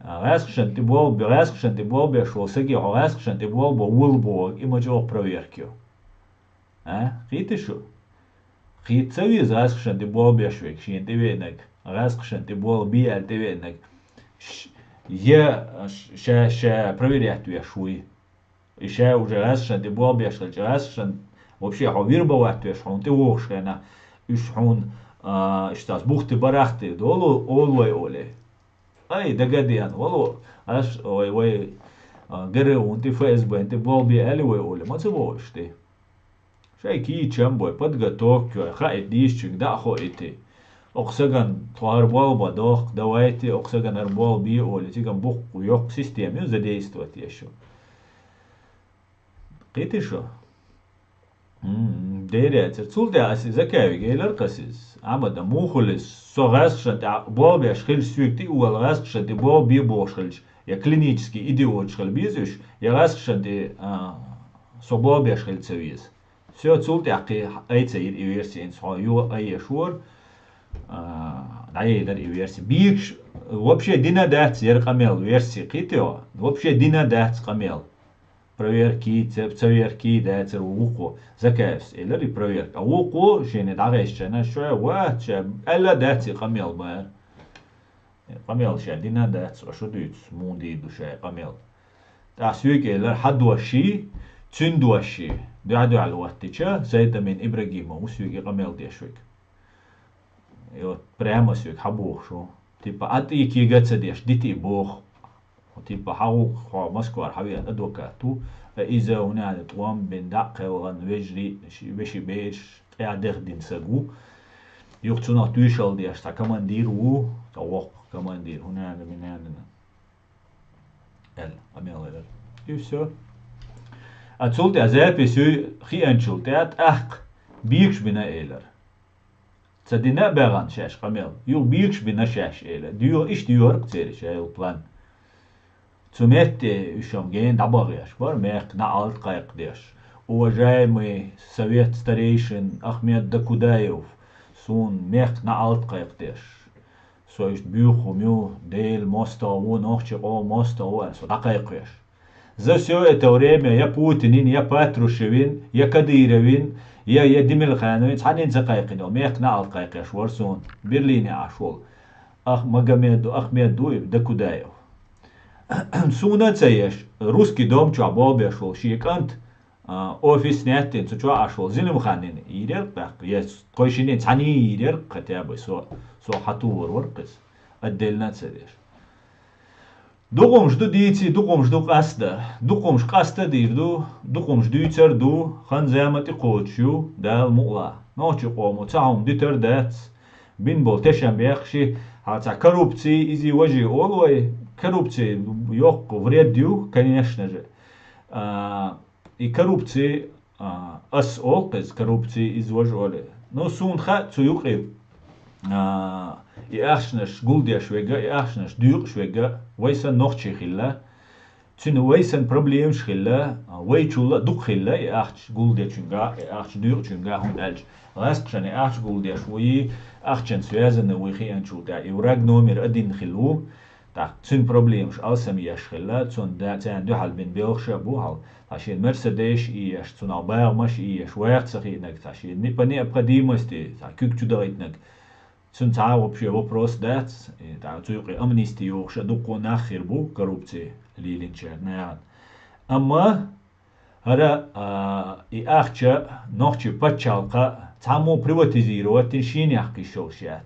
Раскшен ты был бешхал, саги, раскшен ты был улбог, и мочил проверки. Хиты шо? Хит цавиз, раскшен ты был бешвик, шин ты венек, раскшен ты был биар, ты венек. Я ша проверять вешуй. И ша уже раскшен ты был бешхал, раскшен вообще хо вирбовать веш хон ты охшена үш хон штас бухты барахты долу олой оле ай дагадиан воло аш ой гэрэ унты ФСБ ты болби эльвой оле мацевошты шайки чамбой подготовку хай дишчик да хо эти Оксаган тварбал бадох давайте оксаган арбал би оле тиган бух yok системе задействовать еще قيت شو ديري ترتول أسي زكاوي جيلر قسيس عمد مو خلص صغاس شنت بابي أشخل سويكتي والغاس شنت بابي بوشخلش يا كلينيكسكي إيديوت شخل بيزوش يا غاس شنت صبابي أشخل تسويز все تول تحقي أي تسير إيويرسي إن صحا يو أي شور دعيه در إيويرسي بيكش вообще دينا دات سير قميل ويرسي قيتيو вообще دينا دات قميل проверки, проверки, да, это уку, заказ, или проверка. Уку, жени дагеща, на что, вот, элла дати камел бар. Камел шадина дат, что дают, мунди душа камел. Та сюк элла хадваши, цундваши, дяду алваттича, сайта мен Ибрагима, усюк камел дешвик. И вот прямо сюк хабух шо. Типа, а ты кигаца деш, дити бог. تبقى حاول مسكوار حبيبي أدوكاتو إذا هنا توام بين دقة وغن وجري بشي بيش قاعد يخدم سجو يقتنا تويشل ديش تا كمان ديرو توق كمان دير هنا من هنا ال أميل ال يوسف أتصلت أزاي بسوي خي أنشلتات أخ بيكش بنا إيلر تصدقنا بغان شاش قميل يو بيكش بنا شاش إيلر ديو إيش ديور كتير شاي البلان Цумете ушамген дабагеш, бар мех на алт кайкдеш. Уважаемый совет старейшин Ахмед Дакудаев, сун мех на алт кайкдеш. Соишь бюху мю дейл моста у нохче о моста у энсо дакайкдеш. За все это время я Путинин, я Патрушевин, я Кадыровин, я Демирхановин, цанин закайкдеш, мех на алт кайкдеш, варсун Берлине ашол. Магомеду Ахмедуев Дакудаев. Суна цееш русский дом чё бобешол шикант офис неттин чё ашол зилим ханин ирер бак yes койшинин цани ирер хотя бы со хатур воркс отдельно цееш дугом жду дийти дугом жду каста дирду дугом ждуйцер ду хан замати коучу дал мула ночи qomo цаум дитер дац бин бол тешам бяхши хаца коррупции изи вожи олой коррупции yok вред дю, конечно же. И коррупции ас олпез коррупции извожоли. Но сунха цуюкри и ахшнаш гулдяшвега и ахшнаш дюкшвега вайсан нохчихилла. Цун вайсан проблем шхилла, вайчула дукхилла и ахч гулдячунга и ахч дюкчунга хундальч. Раскшан и ахч гулдяшвуи ахчен связаны вихи анчулта. И враг номер один хилу. Так, цун проблемш алсам яшхила, цун да цан духал бин белша бухал, ташин Мерседес ияш, цун албармаш ияш, ваерцахинак, ташин необходимости, та кюкчудайтнак, цун та вообще вопрос дац, та цуюки амнистию ша дуку нахир бу коррупции лилинчер наят. Amma hara и ахча нохчи пачалка цаму приватизировать шин яхки шолшят.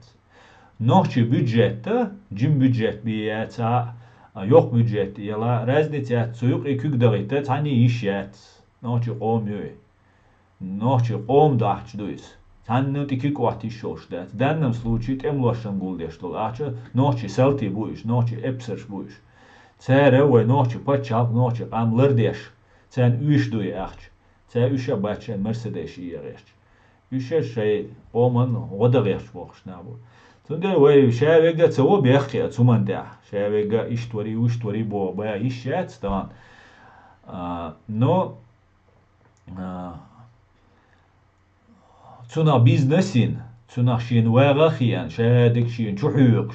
Нохчи бюджета, джим бюджет бияца, yok бюджет, яла разница цуюк и кюкдагита цани ишят. Нохчи qomyu. Нохчи qom дахчдуис. Цанну ти кюквати шолшдат. В данном случае тем лошан гулдештол. Ахча нохчи селти буиш, нохчи эпсерш буиш. Цере ой нохчи пачал, нохчи qam лырдеш. Цан уишдуи ахч. Ца уша бачен Мерседес иереш. Уша шей qomан годагеш вохшнабу. Тунде вай шавега цо бяхи цуманда шавега иштвори бо ба ишят стан но цуна бизнесин цуна шин вагахиан шадик шин чухук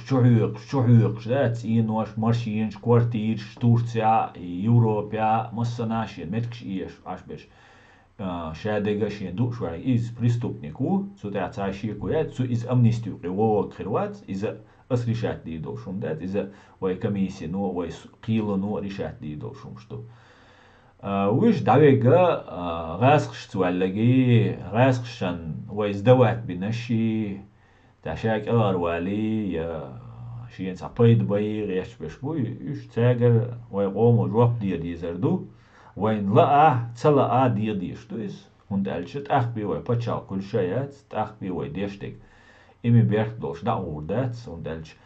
шдат ин ваш маршин квартир Турция Европа массанашин меткш иеш ашбеш шадега шин душвай из преступнику цута цашику я цу из амнистию его крыват из асрешат ди дошум дат из вай комиссия но вай қило но решат ди дошум что ويش دعويقة غاسقش توالقي غاسقشن ويزدوات بنشي تاشاك الأروالي شين سعبيد بي غيش بشبوي يش تاجر ويقوم وجواب دي زردو وين لقى تلقى دي شتويس هند ألشت أخبي ويبتشال كل شيء أخبي ويديشتك إمي بيرك دوش دعوردات هند ألش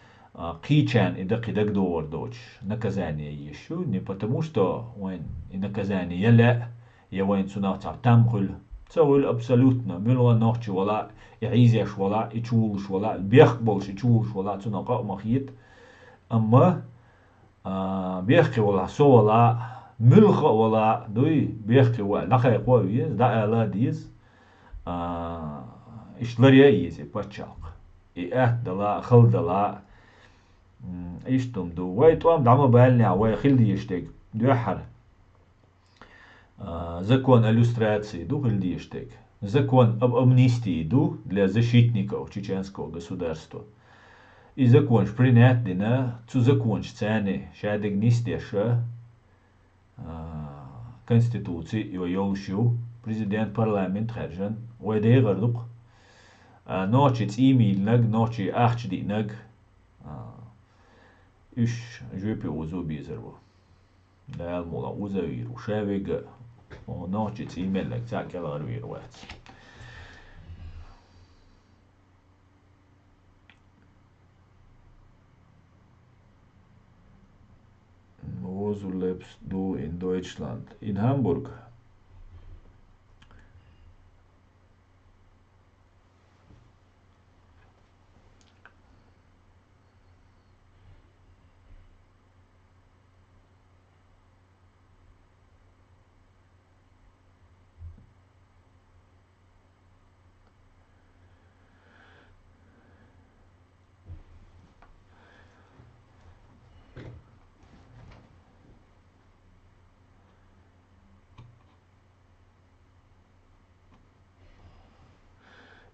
قيچان إدق دور دوش наказание еще не потому что وين и наказание لا يا وين سنات تامخل تقول абсолютно ملوا نوحش ولا يعيزش ولا يشولش ولا بيخبلش يشولش ولا تنقى مخيط أما بيخي ولا سو ولا ملخ ولا دوي بيخي ولا لخي قوي دا لا ديز إشلريا يزي بتشاق إيه دلا خل دلا إيشتم دو ويتوام دعما بالنع ويخلدي يشتك دوحر закон иллюстрации ду хильдиштек, закон об амнистии ду для защитников чеченского государства. И закон принят дина, цу закон цены шадег нистеша конституции и воюющую президент парламент хержан уйдегардук ночи имейлнаг ночи ахчдинаг үш жөпе узу бизерво. Да алмола узавир ушавега ночи имейлнаг цакелар вирвац. Wo lebst du in Deutschland? In Hamburg.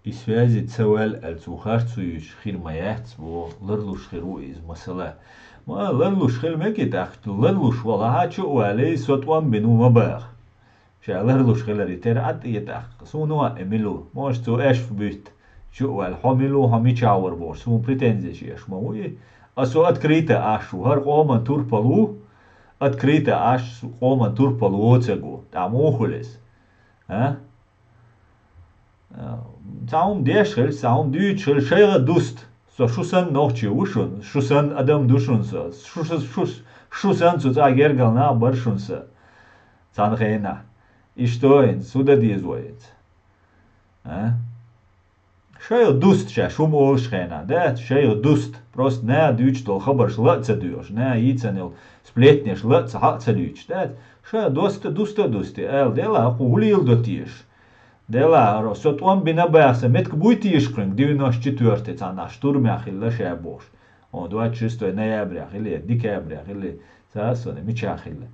И связи цевел الزوخارتسويش خير مايات و لرلوش خيرو إز مسألة ما لرلوش خير مكت أخت لرلوش والله هاتشو وعلي سوتوان بنو مباغ شا لرلوش خير ريتر عد يتأخ سونوا إميلو موش تو إيش في بيت شو والحملو همي تشاور بور سون بريتنزيش يش موي أسو أتكريتا أشو هر قوما توربالو أتكريتا أش قوما توربالو تسقو تعمو خلص ها Zaum deschel, zaum dütschel, schere dust. So schussan noch chiushun, schussan adam dushun so, schussan zu zagergal na barshun so. Zan reina. Ishtoin, suda dizvoyet. Schere dust, shum ol schena, dat schere dust. Prost na dütchtol khabar shlatsa düsh, na yitsanel spletne shlatsa hatsa düch. Dat schere dust, el dela hulil dotish. Дела, сотван бинабаса, метк будет ишкринг, 94 цана штурме ахилла шабош. 26 ноября или декабря или сасоне мичахилла.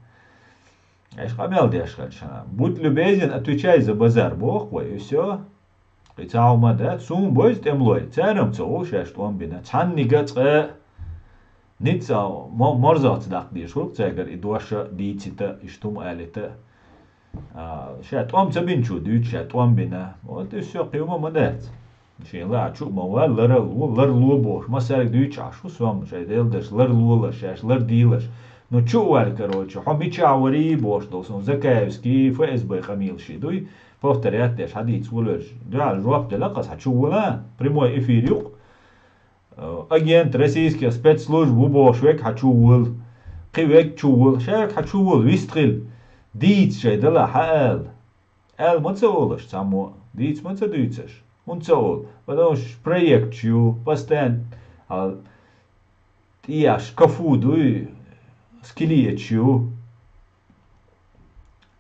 Аж камел дешхальшана. Будь любезен, отвечай за базар, бог, и все. И цаума да, сум бойз темлой. Царам цоу шаштван бина. Цанни гацэ. Ница морзац дакдиш, хук цайгар и дуаша дийцита, иштум алита. شات أم تبين شو ديت شات أم بنا وقت السوق يوم ما دات شين لا شو ما هو لر لو بوش ما سالك ديت شو سوام شاي ديلدش لر لو شاش لر ديلش نو شو وار كروتش حمي شاوري بوش دوسون زكايفسكي فاز باي خميل شي دوي فوتريات ديش حديث ولش دعال جواب تلقص هتشو ولا прямой эфир юк агент российский спецслужб бошвек хачу вул قيوك чувул шак хачу вул вистрил ديت شيء دلا حال ال ما تقولش سامو ديت ما تدويتش ونتقول بدوش проект شو بستان al تياش كفودو سكليت شو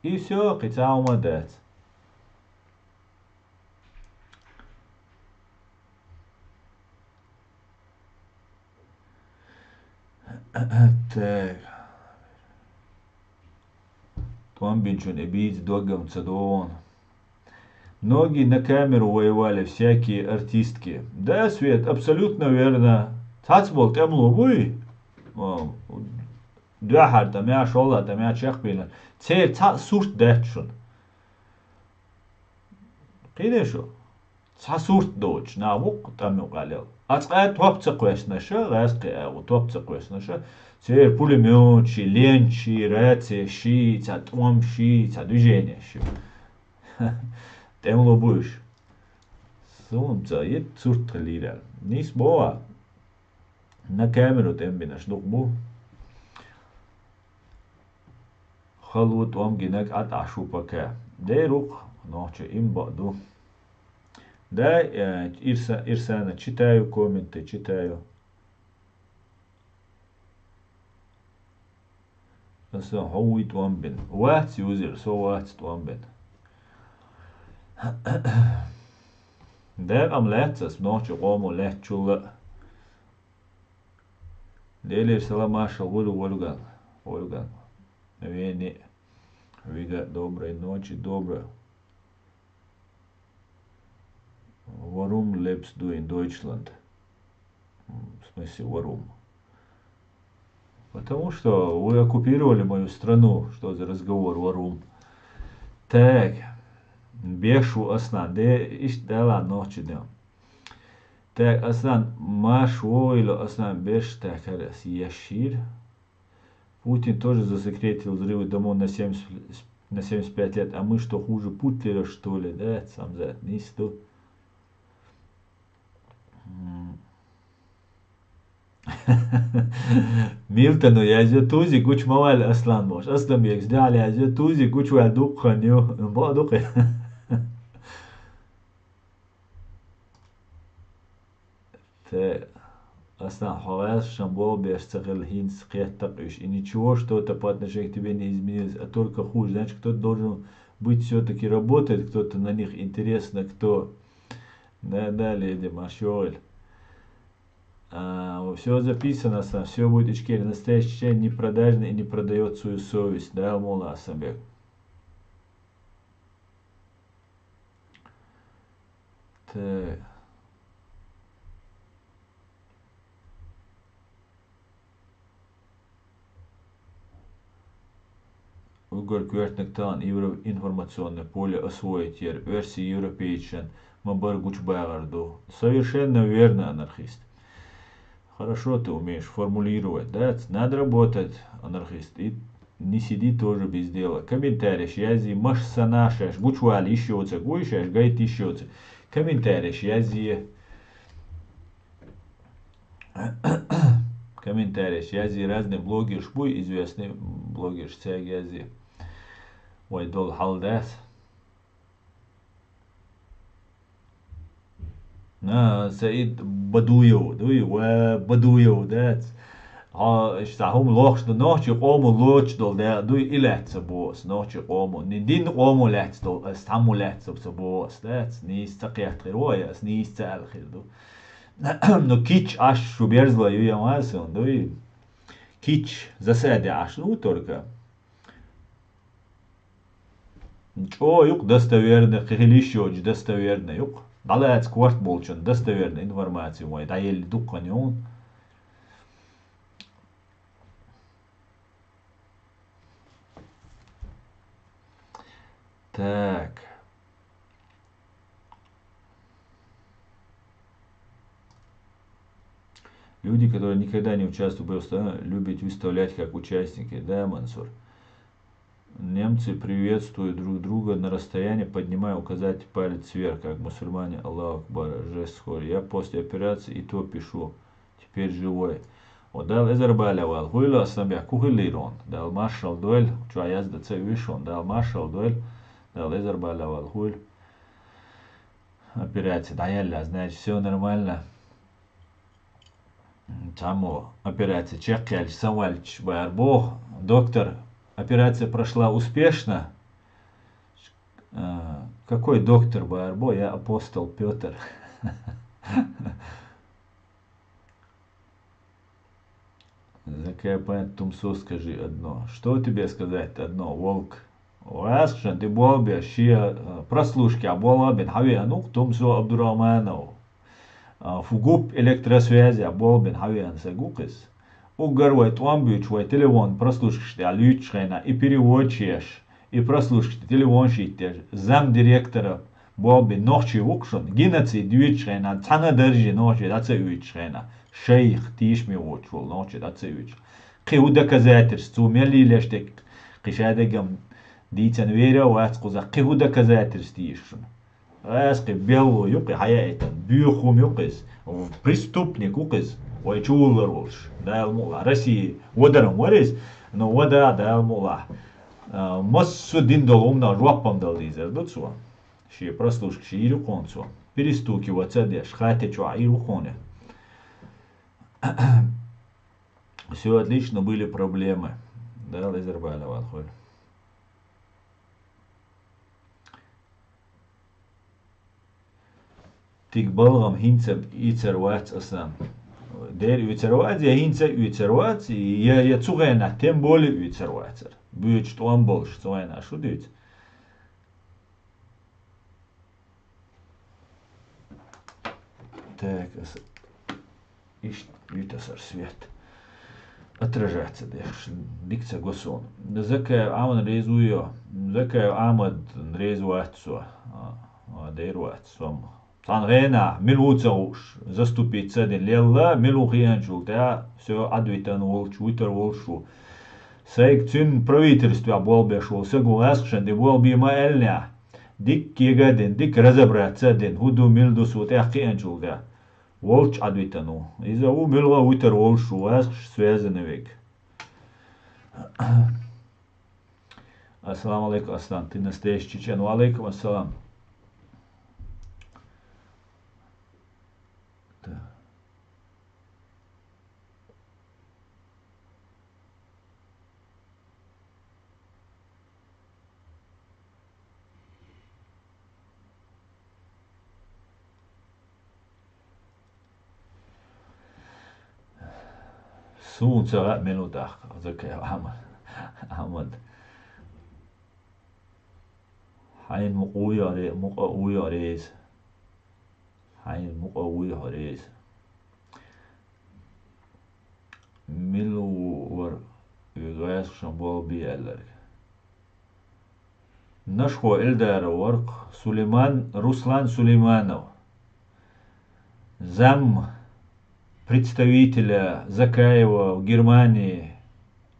и все قطعه مدات так Том бинчун эбиц догам цадон. Многие на камеру воевали, всякие артистки. Да, Свет, абсолютно верно. Цацбол темло, уй. Dühar da mehr Scholla da mehr Tschechbilen. Zählt surt det schon. Qide şu. Surt doç. Na vuk tamu qalel. Açqa top çıqvesnaşı, qasqi o top çıqvesnaşı. Цер пулеметчи, ленчи, раци, ца томши, ца движение. Темло будешь. Сумца, ет сурт лирал. Нис боа. На камеру тембинаш дукбу. Халут омгинак ат ашупака. Дерук, ночи им баду. Да, Ирсана, читаю комменты, читаю. Så هو توامبن وات يوزر سو وات توامبن ده am letztes noche como lechula delir salamaša Olga Veni Viga доброй ночи добро Warum lebst du in Deutschland в смысле warum Потому что вы оккупировали мою страну. Что за разговор, варум? Так. Бешу Аслан. Де иш дала ночи днем. Так, Аслан, маш войло Аслан беш так раз яшир. Путин тоже засекретил взрывы домов на 75 лет. А мы что, хуже Путлера, что ли? Да, сам за нисту. Miltonu yazıtuzi güç maval aslan boş. Aslan bir eksdali yazıtuzi güç ve dukkanyo. Bu dukkan. Te aslan havas шамбо бешцагал хин скеттакиш. И ничего, что-то по отношению к тебе не изменилось, а только хуже. Значит, кто-то должен быть все-таки работать, кто-то на них интересно, кто. Да, леди Машоль. Все записано, все будет ичкери. Настоящий чай не продажный и не продает свою совесть. Да, Мола Асамбек. Так. Угор Квертнектан информационное поле освоить версии European Мабар Гучбагарду. Совершенно верно, анархист. Хорошо ты умеешь формулировать, да? Надо работать, анархист. И не сиди тоже без дела. Комментарий, язи маш санашаш, гучвали ищется, гуишаш, гайт ищется. Комментарий, язи... Комментарий, язи разные блогеры, шбуй известный блогер, язи. Ой, дол халдас. سعيد بدويو دوي وبدويو دات هم لوخش دو نوچ قومو لوچ دول دا دوي إلات سبوس نوچ قومو ندين قومو لات دول استعمو لات سبوس دات نيس تقيات خيرويا نيس تال خير دو نو كيتش اش شو بيرزلا يو ياماسون دوي كيتش засади аш ну только ничего юк достоверно хилищоч достоверно юк Далец кварт болчун достоверную информацию мой да ели дукканён. Так. Люди, которые никогда не участвуют в боевых, любят выставлять как участники, да, Мансур? Немцы приветствуют друг друга на расстоянии, поднимая указательный палец вверх, как мусульмане. Аллаху Акбар, жест хор. Я после операции и то пишу. Теперь живой. Дал Эзербайлевал. Хуйла Асамбя Кухилирон. Дал маршал дуэль. Чуа язда це вишон. Дал маршал дуэль. Дал Эзербайлевал. Хуйль. Операция. Да ялля, значит, все нормально. Тому операция Чекяль Самвальч Байарбо. Доктор. Операция прошла успешно. Какой доктор Байарбо? Я апостол Петр. Закапать Тумсо, скажи одно. Что тебе сказать одно, волк? Уасшан, ты болбе, щи прослушки, а болбен, хавианук, Тумсо Абдураманов. Фугуб электросвязи, а болбен, хавиан сагукис. угорвать ламбюч, вай телефон прослушать, а лючшена, и переводчешь, и прослушать телефон шиттер, зам директора, болби ночи вукшон, геноцид лючшена, цана держи ночи, да це лючшена, шейх тиш ми вучвол ночи, да це люч. Қиу доказательств, мели лештек, қишадегам дитян веря, вац куза, қиу доказательств тишшон. Аски белло юқи хаяйтан, бюхум юқис, преступник юқис, ой чулар волш, дайл мула. Россия ударом варис, но вода дайл мула. Массу диндол умна жвапам дал дизер, дуцу. Ши прослушки ши иру концу. Перестукиваться деш, хате чуа иру коне. Все отлично, были проблемы. Да, Лазербайла валхоль. Tik balgam hintseb ücerwats asam. Der ücerwats ja hintse ücerwats ja zugena temboli ücerwatser. Büyüç tuan bolş zugena şu düt. Так, ишт ütasar свет. Отражаться деш, дикца госон. Закая аман резуё, закая амад резуатсо, дейруатсом. Танрена, милуцауш, заступиться ден лелла, милухиянчул, все адвитан волч, витер волшу. Сейк цин правительстве болбешул, согласшен, де болбима эльня. Дик кегаден, дик разобраться ден, худу милдусу, тяхкиянчул, волч адвитану. Иза у милва витер волшу, асш связаны век. Ассаламу алейкум, Аслан, ты настоящий чечен, ва алейкум ассалам. Солнце минутах, закая Ахмад. Хайн муqa рез. Хайн муqa рез. Милуар югаяс шамбол бияллар. Нашхо эльдара варк Руслан Сулейманов. Зам представителя Закаева в Германии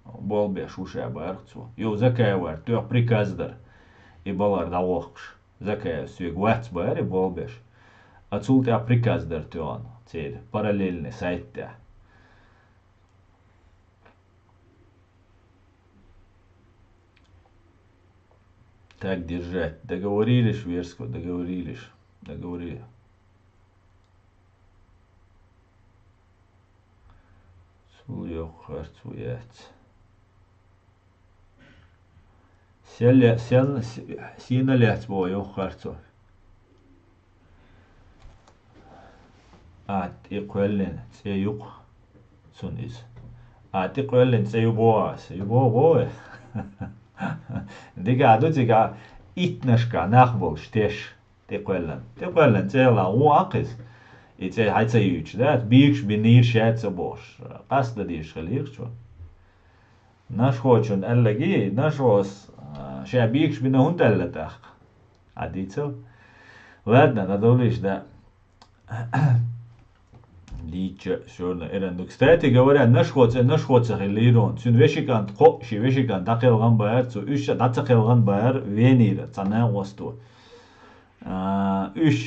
болбе шуша барцу. Ю Закаева тёх приказдар и балар давохш. Закаев свег вац баре болбеш. Отсюда приказдар тён. Цель параллельный сайт-то. Так держать. Договорились, Верского, договорились. Договорились. Yok harcu yet. Sen let bo yok harcu. Iqwellen se yok sun is. Iqwellen se bo. Diga do diga itnashka nachbol shtesh. Iqwellen se la waqis. It's a huge that big binir shats a bosh. Qasda dish khaliq شو. Nash hochun allagi nash was shabik bina hund alla taq. Aditso. Ладно, надолишь да. Лича шорна эренду. Кстати говоря, наш хоца хилирон. Сун вешикан қо ши вешикан дақилган байр цу үш датақилган байр венира цана васту. Üç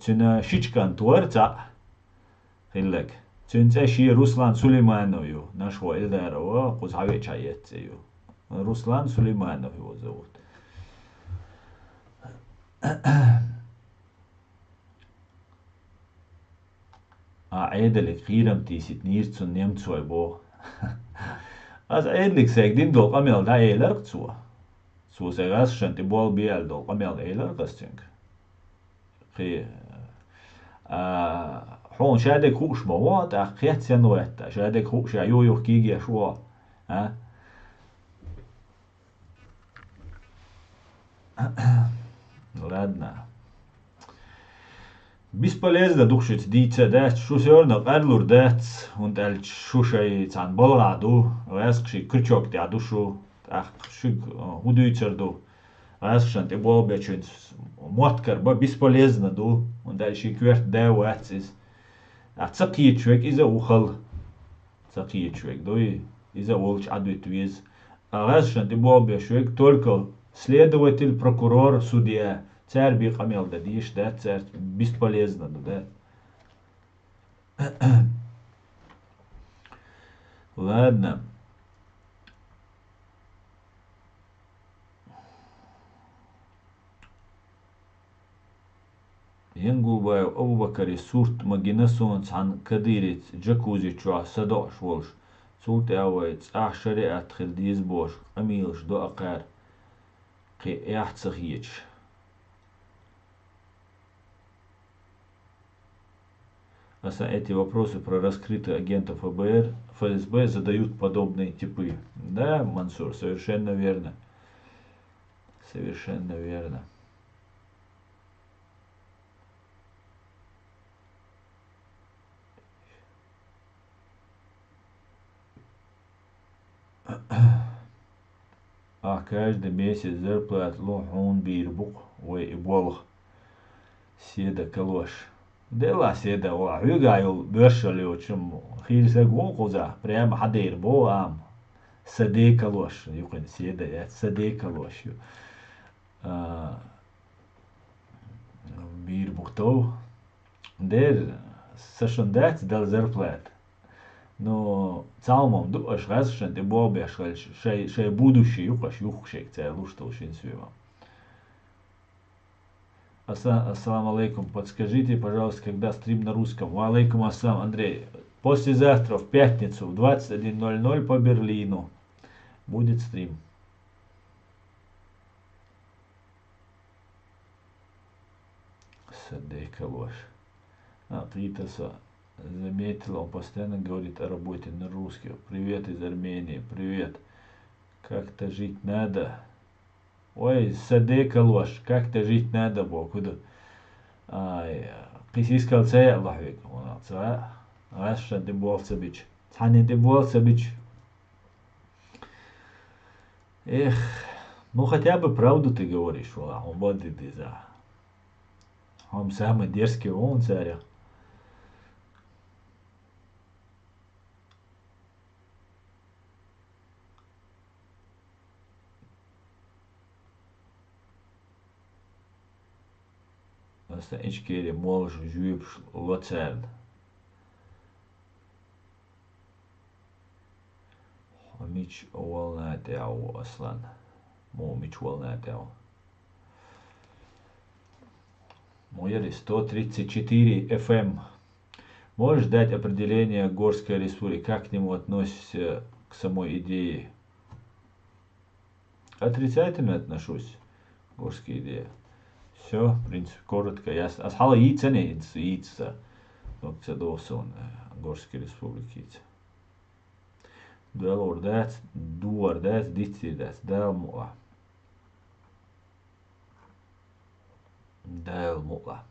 tüne şiçkan tuarca hillek. Tünce şi Ruslan Süleymanov нашего эльдарова кузхаве чаетсе Ruslan Süleymanov его зовут. Edelik giram tisit niert zu nemtsoi bo. Az edelik seg din dol kamel da eler zu. Su segas shanti bol biel dol kamel eler kastünk. حون شادك خوش مواد أخيات سنوات شادك خوش يو كيجي شو ها ولادنا Бесполезно душить дитя, да, что все равно эрлур дец, und el шушай цан баладу, вэскши крючок тя душу, ах, шик худуйцерду, вэскшан ты болбечун, моткар, ба бесполезно ду, und el ши кверт да вэцис, а цакиечвек иза ухал, цакиечвек, дуй, иза олч адвит виз, а вэскшан ты болбечвек только следователь, прокурор, судья. Царь бихамел да диш, да, царь бесполезно, да. Ладно. Янгулбаев Абубакари сурт магина цан кадирит джакузи чуа садош волш. Сурт авайц ах шариат хилдиз бош, амилш до акар. Ки яхцахич. Эти вопросы про раскрытых агентов ФСБ задают подобные типы. Да, Мансур, совершенно верно. Совершенно верно. А каждый месяц зарплат лохун бирбук, ой и болох. Седа калош. Дела седа ва югайл бешали очим хилса гонкоза прямо хадир бо ам. Саде калош, юкин седа я саде калош. Бирбук то. Дер сашондат дал зарплат. Но цалмом дуаш разшен ты бобяш шей будущий юкаш юхшек цайлу что очень свема. Ассаламу алейкум. Подскажите, пожалуйста, когда стрим на русском. Ва алейкум ассалам, Андрей. Послезавтра, в пятницу, в 21:00 по Берлину будет стрим. Садека ваш. Притаса заметила, он постоянно говорит о работе на русских. Привет из Армении, привет. Как-то жить надо. Ой, садека ложь, как-то жить надо, Бог. Писискал цей Аллах век. Раша ты болсабич. Цани ты болсабич. Эх, ну хотя бы правду ты говоришь, Аллах. Он будет и за. Он самый дерзкий, он царя. Aslında içkeri mol jüyüp locern. Мич волнатяу аслан. Мич волнатяу. Муяри 134 FM. Можешь дать определение Горской республики? Как к нему относишься к самой идее? Отрицательно отношусь к Горской идее. Все, в принципе, коротко, ясно. Асхала яйца не яйца. Нокца досон Горской республики. Дуалордец, дуардец, дицидец, далмуа. Далмуа.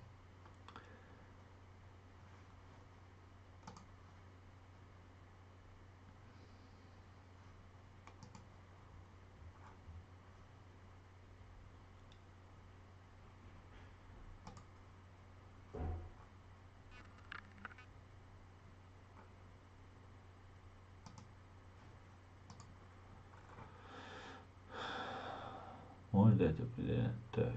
Можно дать определение? Так.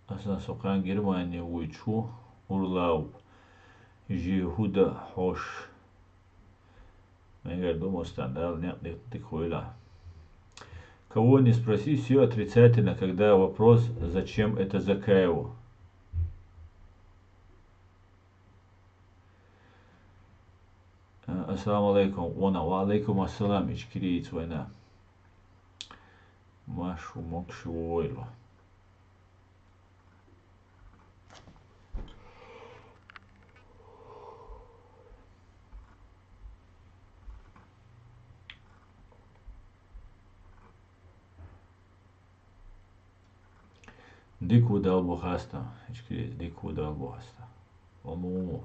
Aslında sokağın Germanya uçu urlaub. Жиуда хош. Я думал, стандарт нет хуйла. Кого не спроси, все отрицательно, когда вопрос, зачем это Закаеву. Ассаламу алейкум. Ва алейкум ассалам. Ичкириец война. Машу мокшу ойлу. Di kuda albo hasta, içki di kuda albo hasta. По-моему.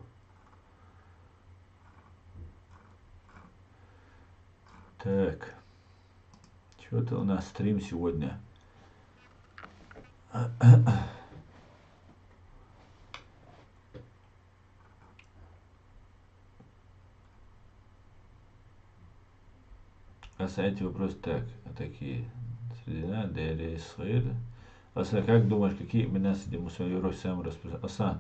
Так, что-то у нас стрим сегодня. А сайте вопрос так, такие. Среда, Дерри, Схир. Аса, как думаешь, какие имена среди мусульман самые распространенные? Аса,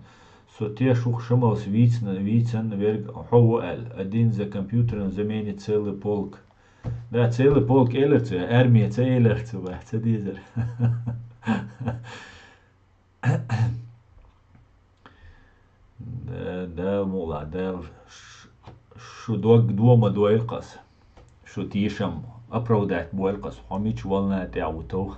соте шух шамалс вицен верг хоуэл. Один за компьютером заменит целый полк. Да, целый полк элерцу, армия элерцу, це дизер. Да, мула, да, шо дома дуэлькас. Шо тишам оправдать буэлькас. Хомич волна тяутов.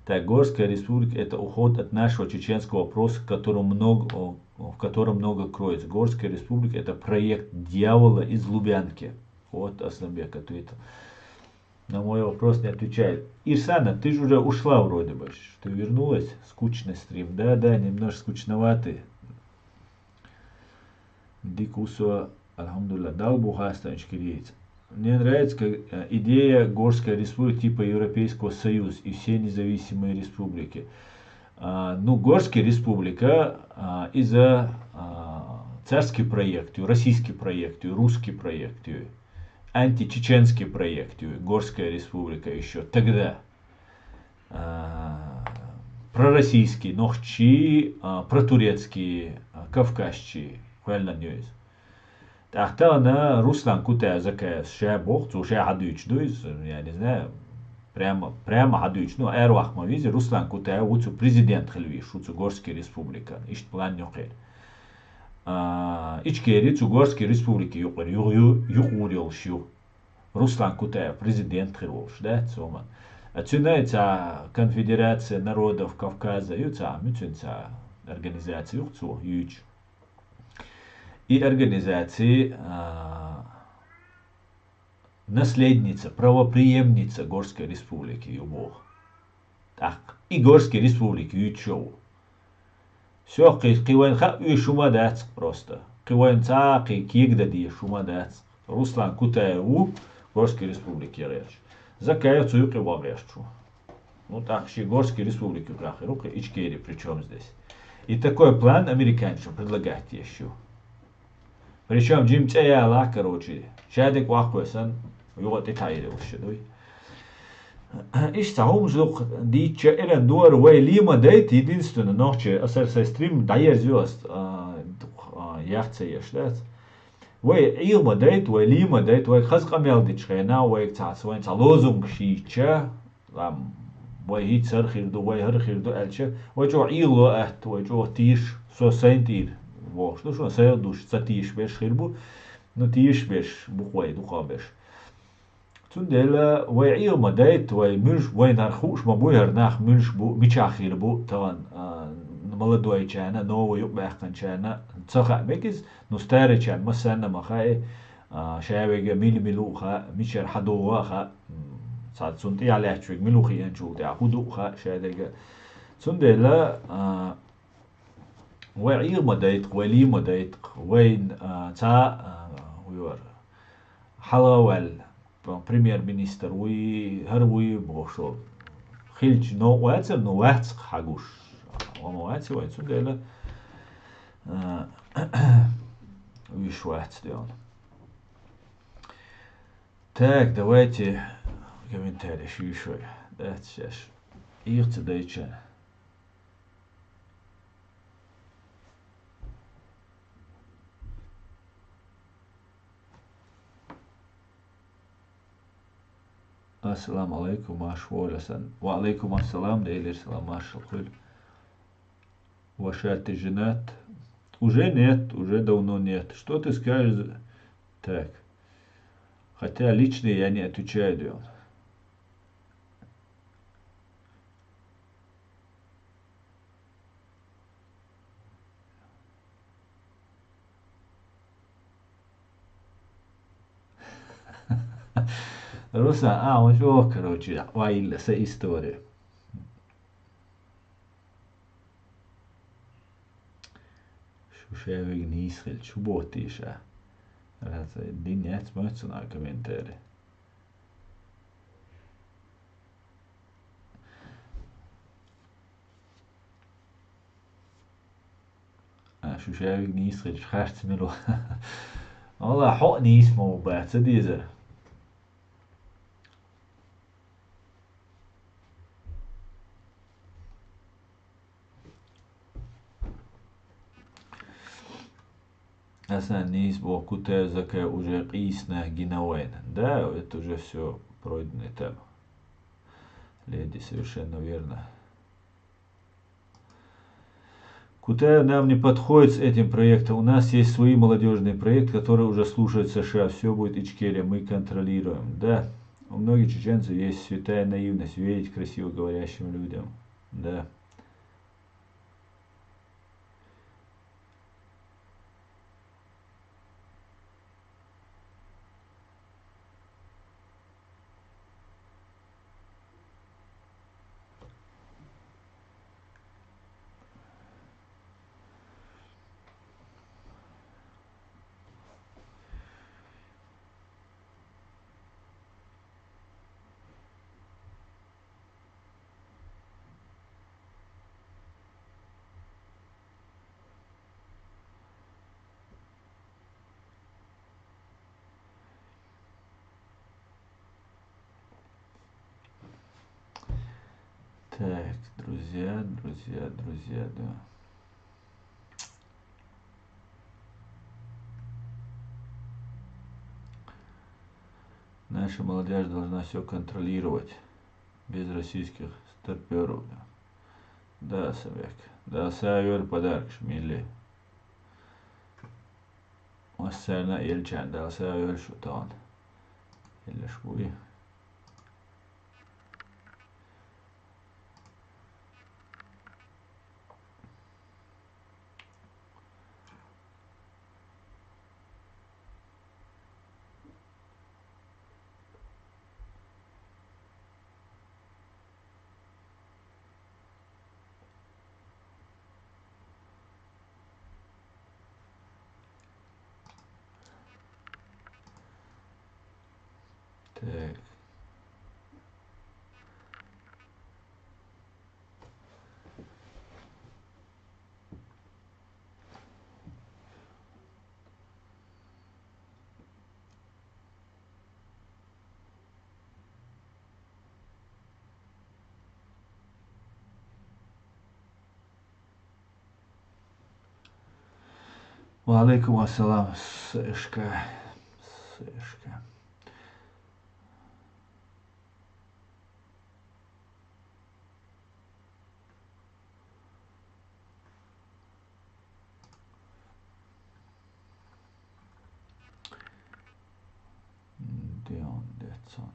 Так, Горская республика – это уход от нашего чеченского вопроса, в котором много кроется. Горская республика – это проект дьявола из Лубянки. Вот Асланбек ответил. На мой вопрос не отвечает. Ирсана, ты же уже ушла вроде бы. Что вернулась? Скучный стрим. Да, немножко скучноватый. Дикусо, алхамдулилlah, дал бухастанчик реец. Мне нравится идея Горской республики типа Европейского Союза и все независимые республики. Горская республика из-за царский проект, российский проект, русский проект, античеченский проект, Горская республика еще тогда. Пророссийский, нохчи, протурецкий, кавказчий, правильно не есть. Ахтана Руслан Кутая закая ша бохцу ша хадуич дуйз, я не знаю, прямо хадуич, эрвах мавизи Руслан Кутая уцу президент хельвиш, уцу Горской республика, ишт план нюхер. Ичкери цу Горской республики юхурил шю. Руслан Кутая президент хельвиш, да, цома. Отсюда конфедерация народов Кавказа, юца, мюцинца организация юхцу, юч. И организации наследница, правопреемница Горской республики Юбох. Так, и Горской республики Ючоу. Все, кивайнха и шумадацк просто. Кивайнца, кигдади шумадацк. Руслан Кутаеву Горской республики речь. Закаевцу юки вагрешчу. Так, ще Горской республики крахи руки, Ичкери причем здесь. И такой план американцам предлагает еще. Причем Джим Цеяла, короче, шадик вахуэсан, югот и тайре ушедуй. Иш сахум жук дича элен дуар уэй лима дейт единственно ночи, асерсай стрим дайер звезд яхце ешдат. Уэй илма дейт, уэй лима дейт, уэй хазкам ялдич хэна, уэй цас, уэй ца лозунг шича, уэй хит сархирду, уэй хархирду элча, уэй чо ило ахт, уэй чо тиш, сосентир. Ну что, саядуш, цатиш беш хирбу, но тиш беш бухвай духабеш. Цундела вай илма дайт вай мюльш вай нархуш мабуйер нах мюльш бу мичахир бу таван молодой чана новый юбахкан чана цаха бекиз но старый чан масана махай шаявега милуха мичер хадуха цат цунти алячвег милухи анчу та худуха шаядега цундела وعير مدايت ولي مدايت وين ويور حلاوال премьер-министр هروي بوشو خلج نو واتسر نو واتس حاجوش وما واتس وين سندلا ويش واتس ديون так давайте комментарий еще да сейчас их цедайча. Ассаламу алейкум, машволясан. Ва алейкум ассалам, дейлер салам, машалхуль. Ваша ты женат? Уже нет, уже давно нет. Что ты скажешь? Так. Хотя лично я не отвечаю, Дион. Руса, он что, короче, ваилса история. se végignézhet, subot is. Hát din játsz majd szóval kommentári. شو se végignézhet, és harcmelo. والله حقني اسمه بعد سديزة. Aslan низ бо кутезаке уже қисна гинауэн. Да, это уже все пройденный этап. Леди совершенно верно. Кутай нам не подходит с этим проектом. У нас есть свои молодежные проекты, которые уже слушают США. Все будет Ичкерия, мы контролируем. Да, у многих чеченцев есть святая наивность, верить красиво говорящим людям. Да. Так, друзья, да. Наша молодежь должна все контролировать, без российских старперов. Да, Савек. Да, Савер подарок, шмили. Осserna élcsán, de a Savер шутан. Или швуи. Так. Валейкум ассалам, Сэшка. Дион Детсон.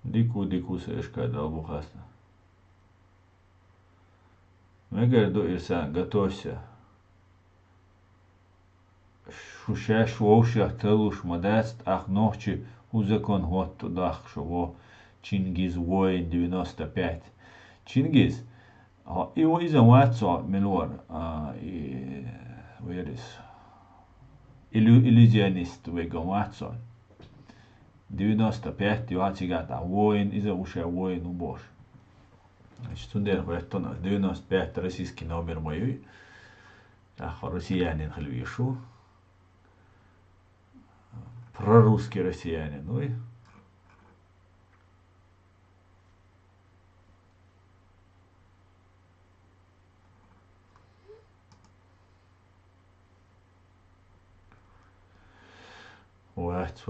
Diku Сэшка Далбухасна. Мегарду Ирсан, готовься. Шушаш воушах телуш мадаст, ах ночи узакон вот туда, что Чингиз воин 95. Чингиз, его из-за Ватсо Мелор, верис, иллюзионист веган Ватсон. 95 юацигата воин из-за уша воин убош. Значит, сундер хуэттона 95 российский номер мой. Россиянин хальвишу. Прорусский россиянин, ну и Ватс,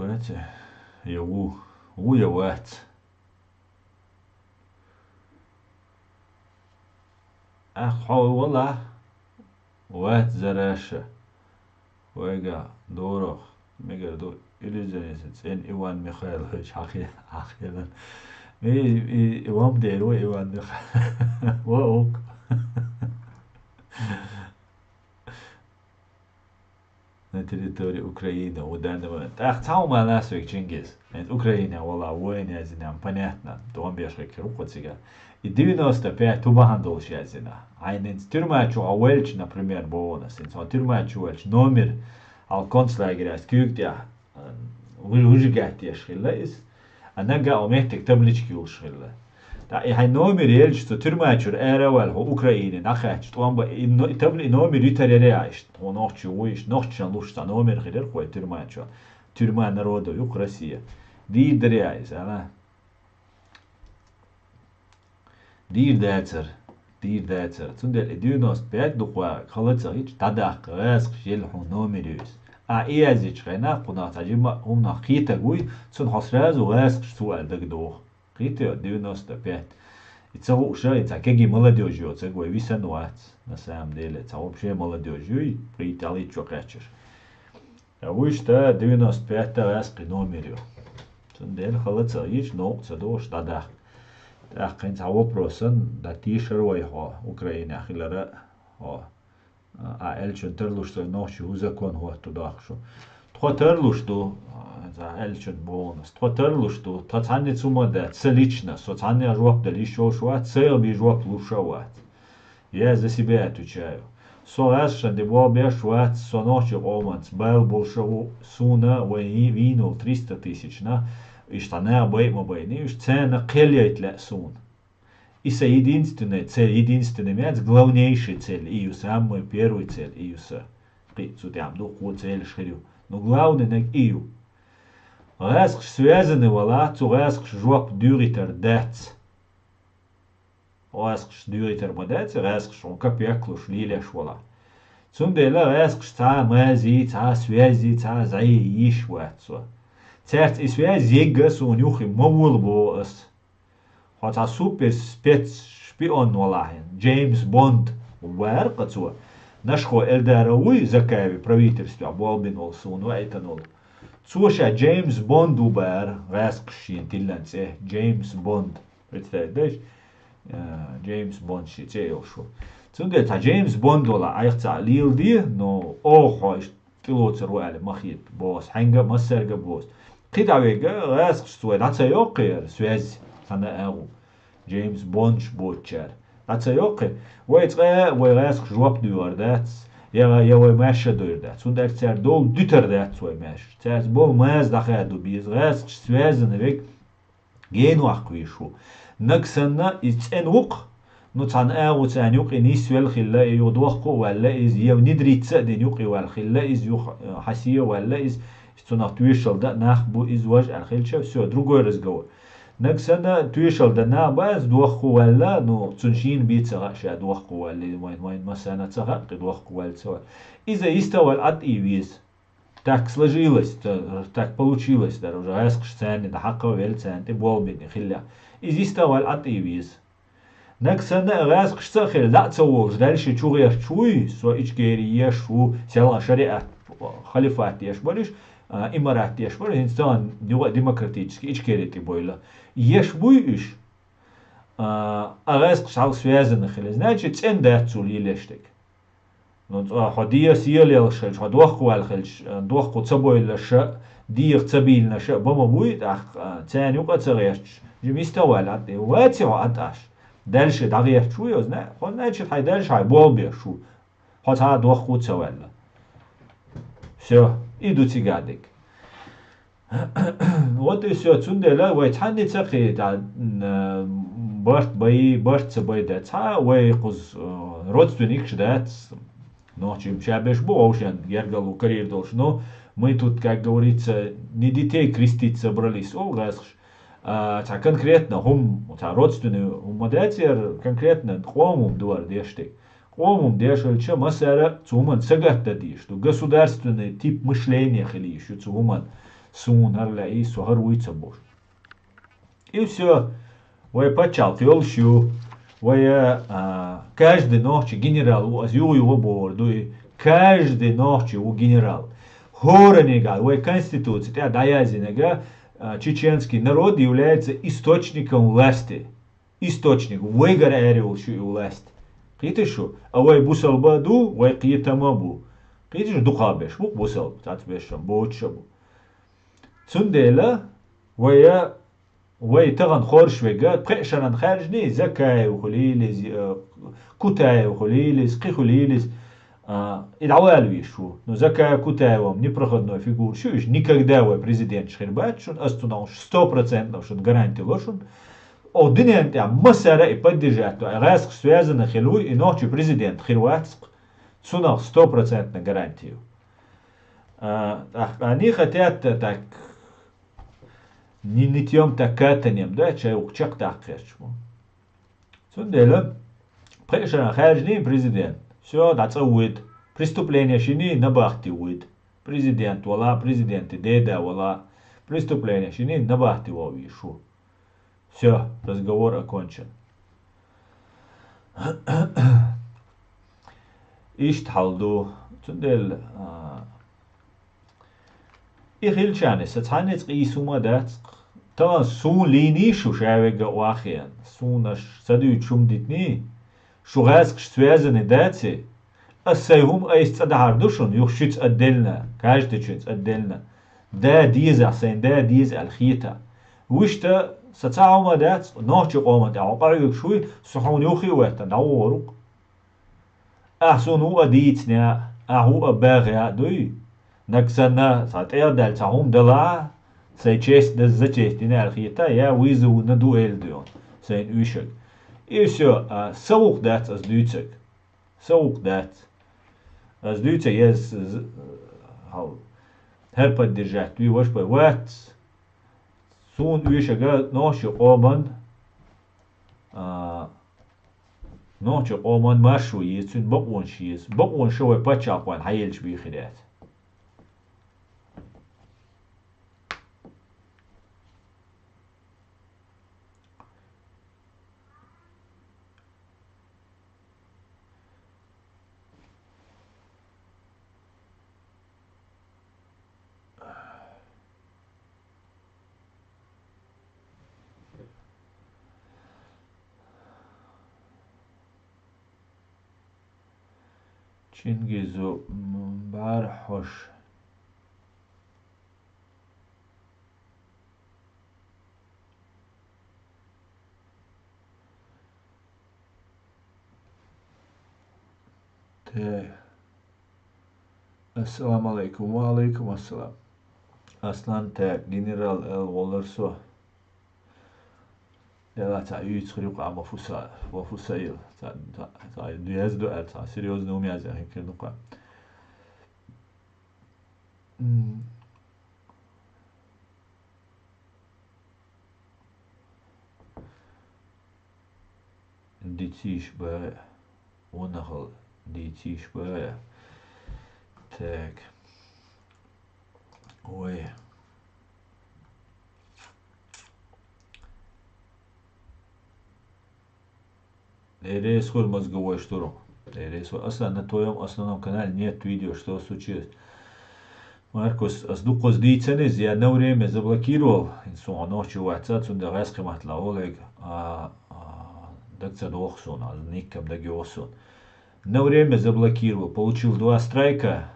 я Ватс. والله وات زراشة ويقع دورخ Megado иллюзионист, Иван Михайлович Ахилан. Иван Деро, Иван Михайлович. Воок. На территории Украины в данный момент. Ах, цау маласвик Чингис. Украина, вала, война, зинам, понятно. Дом бешек рукоцига. И 95 тубахандол шазина. Айнин тюрмачу ауэльч, например, бонус. Инсан тюрмачу ауэльч номер ал концлагеря скюгтя выжигать ешхилла из. Анага омехтик таблички ушхилла. Да и хай номер эльч, что тюрмачур эравал хо Украины нахач. Туамба табли номер ютареяш. Он ночью уиш, ночью лушта номер хилер хой тюрмачу. Тюрьма народа юг Россия. Ди дреяйс, ана. Дир дайцер. Цундел 95 духва халаца хич тадах гаск шелху номер юс. А иязич гайна куна таджима умна хита гуй цун хасразу гаск штуал дагдох. Хита 95. И целу уша, и цакеги молодежью, цегой висануац. На самом деле, це вообще молодежью, и приитали чё качешь. А вы что 95 гаск номерю. Цундел халаца хич но цадош тадах. Ахин за вопросом да тишерой хо Украина хилера хо а эльчун терлушто ночью у закон хо туда шо тхо терлушто за эльчун бонус тхо терлушто тацанне цумода целично соцанне жоп да лишо шо цел би жоп лушават я за себя отвечаю соаша де бобе шо со ночью оманс бел большого суна винул 300 тысяч на и что не обоймобойны, уж цена келяет лесун. И со единственной цель, единственный мяц, главнейшая цель, и самая первая цель, и уса. Судям, духу цель шхерю. Но главное на ию. Раск связаны вала, цу раск жоп дюритер дец. Раск дюритер модец, раск шон капеклуш лилеш вала. Цундела раск ца мази, ца связи, ца заи иш вацу. Церт и связь егас у нюхи мовул боос. Хотя супер спецшпион валахин. Джеймс Бонд уверкацу. Нашхо эльдаровый закави правительство болбинол суну айтанул. Цуша Джеймс Бонд убер раскшин тилланце. Джеймс Бонд. Представляешь? Джеймс Бонд шитейлшу. Цунде та Джеймс Бонд вала айхца лилди, но охо тилоцер вали махит бос. Ханга массерга бос. Кидавега раск что это ёкер связь она ау Джеймс Бонд бочер это ёкер вы раск жоп дюрдат я вы маш дюрдат сундер цер дол дютердат свой маш цер бол маз дахаду без раск связаны век гену ахкуишу наксана иценук но цан ау цанюк инисвел хилла юдвахку вала из евнидритса денюк вал хилла из юх хасия вала из что на туешал да нах бу изваж архельча все другой разговор. Наксана туешал да на баз дуаху вала ну цуншин бицага ша дуаху вали майн масана цага дуаху вальцова. Из-за истовал от ивиз. Так сложилось, так получилось даже аск сцены да хака вельцен ты болбин хилля. Из истовал от ивиз. Наксана аск сцахел да цовож дальше чугер чуй со ичгери ешу села шариат халифат еш болиш имарат еш болиш инсан демократический ичкерити бойла. Еш буйш араск шал связанных или значит ценда цулилештек. Но ходия сиелел шел ходоху алхелш доху цабойла ша дир цабильна ша бома будет ах ценю кацареш жмистовал от ватио аташ. Дальше дагер чуё зна он значит хай дальше хай болбе шу хотя доху цавала. Все, иду цигадик. Вот и все. Цундела, вай цанни цахи, да, барт цабай да, ца, вай куз родственник шдат, но чем шабеш боушен, гергалу карьер долж, но мы тут, как говорится, не детей крестить собрались, огасш, ца конкретно, ца родственный, модатер конкретно, хомум дуар дештик. Омум дешельча масара цуман сагатта ди, что государственный тип мышления хили, что цуман сун арля и сугаруйца бош. И все, вай почал тёлщу, вай каждый ночь генерал у азю его борду, и каждый ночь у генерал. Хоренега, ой, конституция, даязинега, чеченский народ является источником власти. Источник, выгорел власть. Китишу, а ой бусалбаду, ой китамабу. Китишу духабеш, бук бусал, татбешам, боучабу. Цундела, ой таган хоршвега, прешаран харжни, закай ухулилис, кутай ухулилис, кихулилис. Идауалвишу, но закая кутаевом непроходной фигур, шуиш никогда вы президент Шхербат, шун астунал 100% шун гарантию лошун, одинент я масара и поддержать, то раз связано хилуй и ночью президент Хирватск, сунал 100% гарантию. Они хотят так не нитьем так катанем, да, чай учак так кэшму. Сундела, прешана хажни президент. Все, дацауид. Преступление шини набахтиуид. Президент, вала, президенты, деда, вала. Преступление шини набахтивовишу. Все, разговор окончен. Иштхалду. Цундел. Ихилчане, сацанец исума дацк. Та сун линишу шавега уахиан. Сунаш садую чумдитни. شغاسك شتوازن داتي السيهم ايست ادهاردوشون يخشيت ادلنا كاجتشيت ادلنا دا ديز عسين دا ديز الخيتا وشتا ستاعو ما دات نوچ قومت عقاريك شوي سحون يوخي ويتا نورق احسن هو اديتنا اهو اباغي دوي نكسنا ساتير دال تاهم دلا سيچيس دزچيستنا الخيتا يا ويزو ندو الديون سين ويشك И все, саук дать as дюцек. Саук дать. As дюцек есть her поддержать. Ты ваш по вот. Сун уйшага ночью оман. Ночью оман машу есть. Сун бакон шиес. Бакон шоу пачакван хаелч бихирят. Чингизу бархош. Ассаламу алейкум, ва алейкум ассалам. Аслан так, генерал Эл Волерсо. Ela tá uitgeroep aan mijn fusail. Tá duas do tá serioso não me azar que não qua. Дитиш ба онахал дитиш ба так. Ой. Рейсхур мозговой штурм. Аслан на твоем основном канале нет видео, что случилось. Маркус, аздукос дийценез, я на время заблокировал инсуа ночью WhatsApp, сунда раскимат лаолег, дакца дохсон, никам дагиосон. На время заблокировал, получил 2 страйка,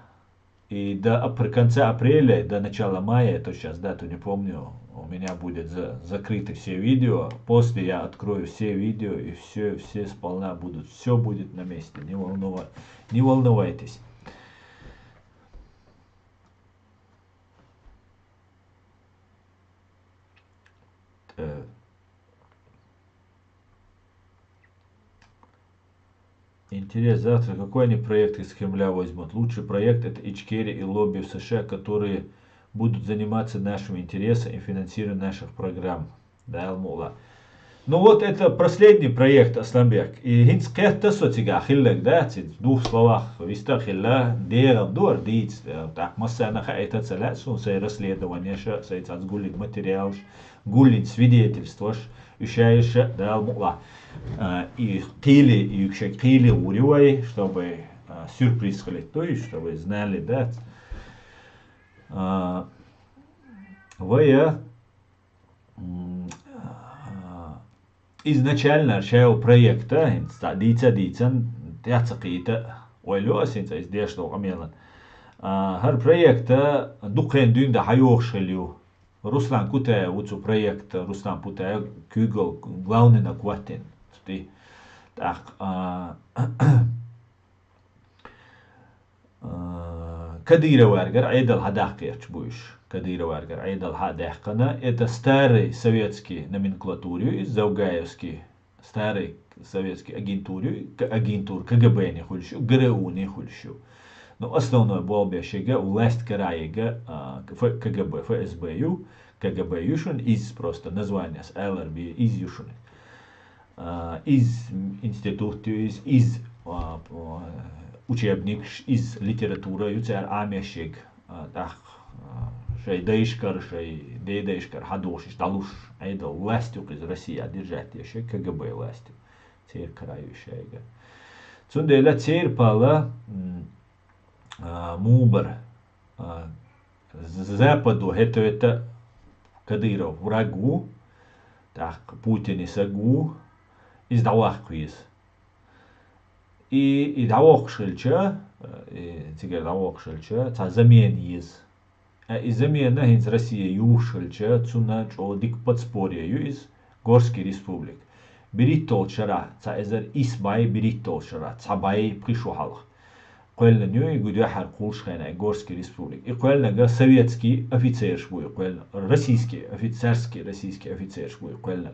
и до конца апреля, до начала мая, то сейчас дату не помню, у меня будет закрыты все видео. После я открою все видео и все сполна будут. Все будет на месте. Не волнуйтесь. Интерес завтра. Какой они проект из Кремля возьмут? Лучший проект это Ичкерия и лобби в США, которые будут заниматься нашим интересом и финансированием наших программ. Да, Алмула. Ну вот это последний проект, Асламбек. И хинц кэхта социга хиллек, да, в 2 словах. Виста хилла дерам дуар диц. Так, массана хайта целят, сун сей расследование, сей цацгулит материал, гулит свидетельство, ищаешь, да, Алмула. И қили уривай, чтобы сюрприз хлеб, то есть, чтобы знали, да. Вая изначально шел проекта, дицан, тяцакита, ойлос, из дешто амелан. Хар проекта дукрен дюн да хайох шелю. Руслан Кутая, уцу проект Руслан Путая, Кюгл, главный на Кватин. Так, Кадирова аргар айдал хадахкерч буш. Кадирова аргар айдал хадахкана. Это старый советский номенклатурю, Заугаевский, старый советский агентур КГБ не хульшу, ГРУ не хульшу. Но основной болбящего власть караега КГБ, ФСБ, КГБ юшун из просто названия с ЛРБ из юшун. Из института, из учебник, из литературы, юцер амешек, так, шей дейшкар, шей дейшкар, хадошиш, далуш, айдал властью из России держать еще КГБ властью. Цер карающего. Цундела цер пала Мубар Западу это Кадыров врагу, так Путин и Сагу из Давахквиз. И Давахшельча, теперь Давахшельча, та замен из. И замена из России Юшельча, цуна чодик подспорье из Горской республик. Берит толчара, та эзер Исбай берит толчара, цабай пришухалх. قلنا نيو يقول يحر قولش خينا Горской республик. И قلنا советский офицер шбуй, قلنا российский офицер шбуй, قلنا.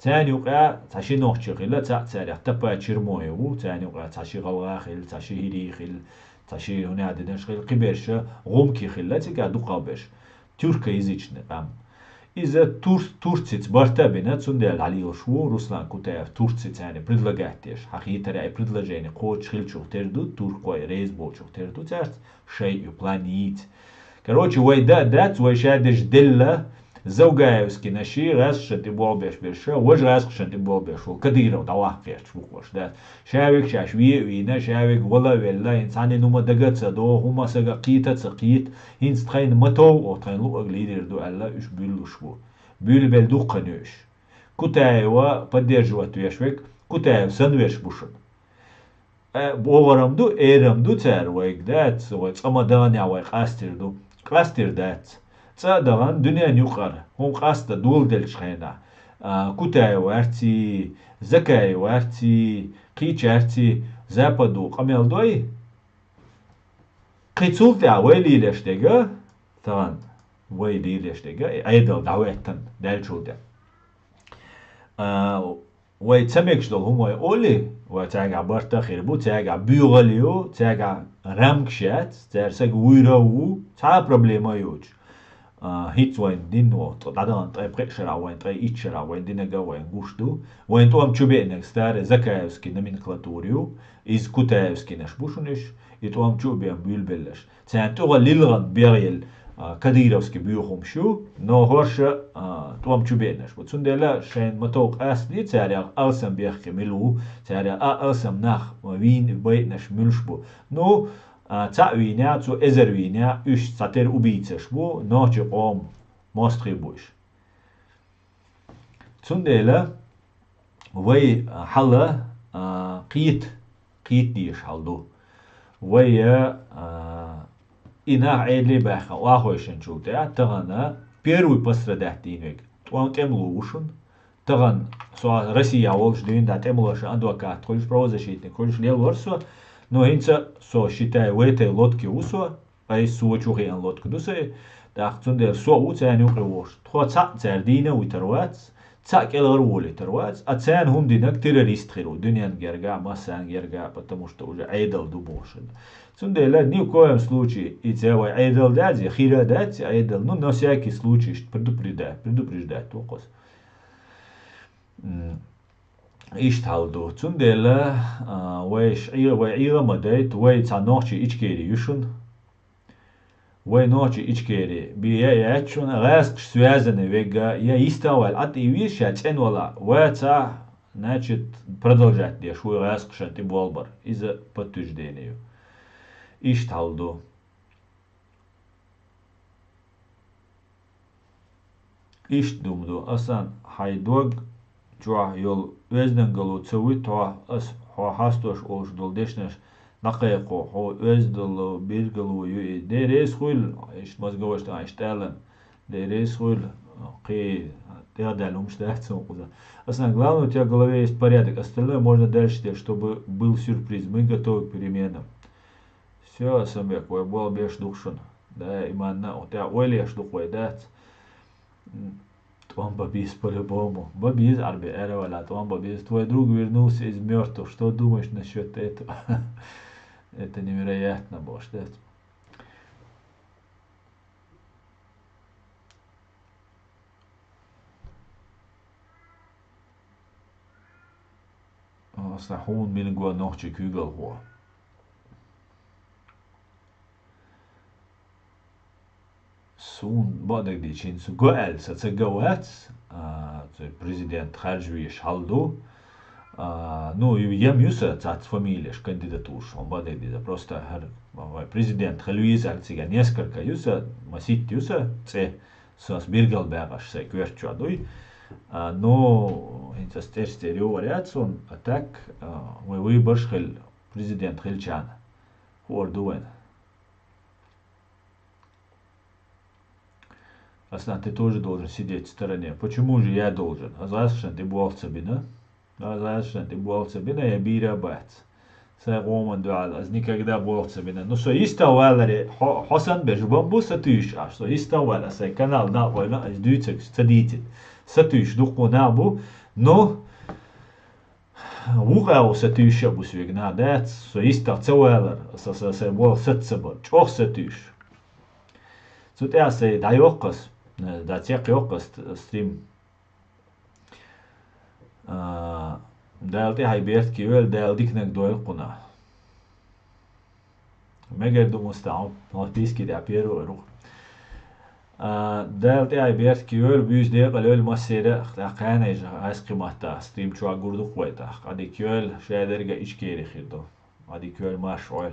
تاني وقع تاشي نوخشي خيلا تاريخ تبا تشيرمويو تاني وقع تاشي غواخيل تاشي هيريخيل تاشي هنا عددنش خيل قبيرش غومكي خيلا تيقع دوقابش تركا يزيچن قام. إذا Турциц бартабина цундел алио шву Руслан Кутаев Турциц يعني предлагатеш حقيقة رأي предложение коч хилчух терду туркой рейс болчух терду царт шей планит. Короче, вайдат вайшадеш делла Заугаевский наши раз шанти болбеш берша, вож раз шанти болбеш, Кадыров давахкеш вухош да. Шавик шаш вина шавик вала велла инсани нума дагатса до хума сага қита цақит инс тхайн матов о тхайн луаг лидер до алла уш бюллушву. Бюлл белду қанюш. Кутаева поддерживать вешвек, Кутаев санвеш бушын. Боварамду эрамду цар вайк дат, вайк амадания вайк астир дат. Цадаган dünya yuqar. Hon qasta doldel chayna. Kutay warti, Zakay warti, Qicharti, Zapadu qameldoy. Qitsulta waylilashtega. Taban waylilashtega aydal da'watan dalchulda. Way tsamekshdo humoy oli, way taga barta khirbu, taga bugaliyo, taga ramkshat, tarsag wirawu, ta problema yuj. Hits وين دينو طبعا طيب قشرة وين طيب إتشرة وين دينجا وين قشدو وين توام تشوبينك ستار زكايوسكي نمينكلاتوريو إز كوتايوسكي نشبوشنش يتوام تشوبين بيلبلش تان توغا ليلغان بيريل كاديروسكي بيوخم شو نو هورش توام تشوبينش وتسندلا شين متوق أسلي تاريخ ألسم بيخي ملو تاريخ ألسم نخ وين بيتنش ملشبو نو تعوينات سو ازروينات اش ساتر убийцаш бу ночи قوم مستخي بوش تسندلا وي حلا قيت ديش حلدو وي إنا عيلي باخا واخوشن شوتا تغانا первый пострадательник توان темлу ушун таган со Россия волш дин да темлош адвокат колш правозащитник колш лел ворсо. Но инца со считай в этой лодке усо, а из суочухиан лодку дусе, так цундер со уцан юкривош. Тхо цардина уйтервац, цак элгарули тервац, а цан хум динак террорист хиру, дюнян герга, массан герга, потому что уже айдал дубошен. Цундер ни в коем случае и целый айдал дади, хира дади, айдал, ну на всякий случай предупреждать токос. إشتهالدو تندلا ويش عيرة مديت ويتا نوشي إشكيري يشون وي نوشي إشكيري بيا ياتشون غاسق связаны вега я истовал от и веща ценвала вэца значит продолжать деш вы غاسق шанти болбар из-за подтверждения Ишталду iş dumdu asan haydog jua yol özden galu çövi toa as ho hastoş oş dol deşneş naqayqo ho öz dol bir galu yu deres hul iş mazgavoşta iştalen deres hul qi теодалум считается куда. Основное, главное, у тебя в голове есть порядок, остальное можно дальше делать, чтобы был сюрприз. Мы готовы к переменам. Все, Самбек, ой, был беш душен. Да, именно, у тебя ойлеш духой, да? Твой бабис по-любому. Бабис, арби, эраваля, твой бабис. Твой друг вернулся из мертвых. Что думаешь насчет этого? Это невероятно было, что это. Hon min gå nog till kugel ho. Сун бадак дичин су гоэл са гоэц президент Хаджви Шалду ну ям юса цац фамилияш кандидатуш он бадак ди просто президент Халюиз альцига несколько юса масит юса це сас Биргалбергаш се кверчуадуй но интестерстерио вариацион атак вы башхил президент Хильчан хордуэн. Аслан, ты тоже должен сидеть в стороне. Почему же я должен? Азашан ты буалцабина? Азашан ты буалцабина, я биря бац. Сайгоман дуал, аз никогда буалцабина. Ну со истауалари Хасан бежбамбу сатуш, а что истауала сай канал на война, аз дюйцек стадитит. Сатуш духу набу, но вугау сатуша бусвигна дац, со истауалар, сай буал сатсаба, чох сатуш. Сут я сай дайокас. Da tiek jokas stream dēl tiehai biert ki öl dēl diknek doel kuna meger dumus ta on piski da piero ru dēl tiehai biert ki öl büs deqal öl masere qana asqimata stream chua gurdu qoyta adik öl şederge içkeri xirdo adik öl maş öl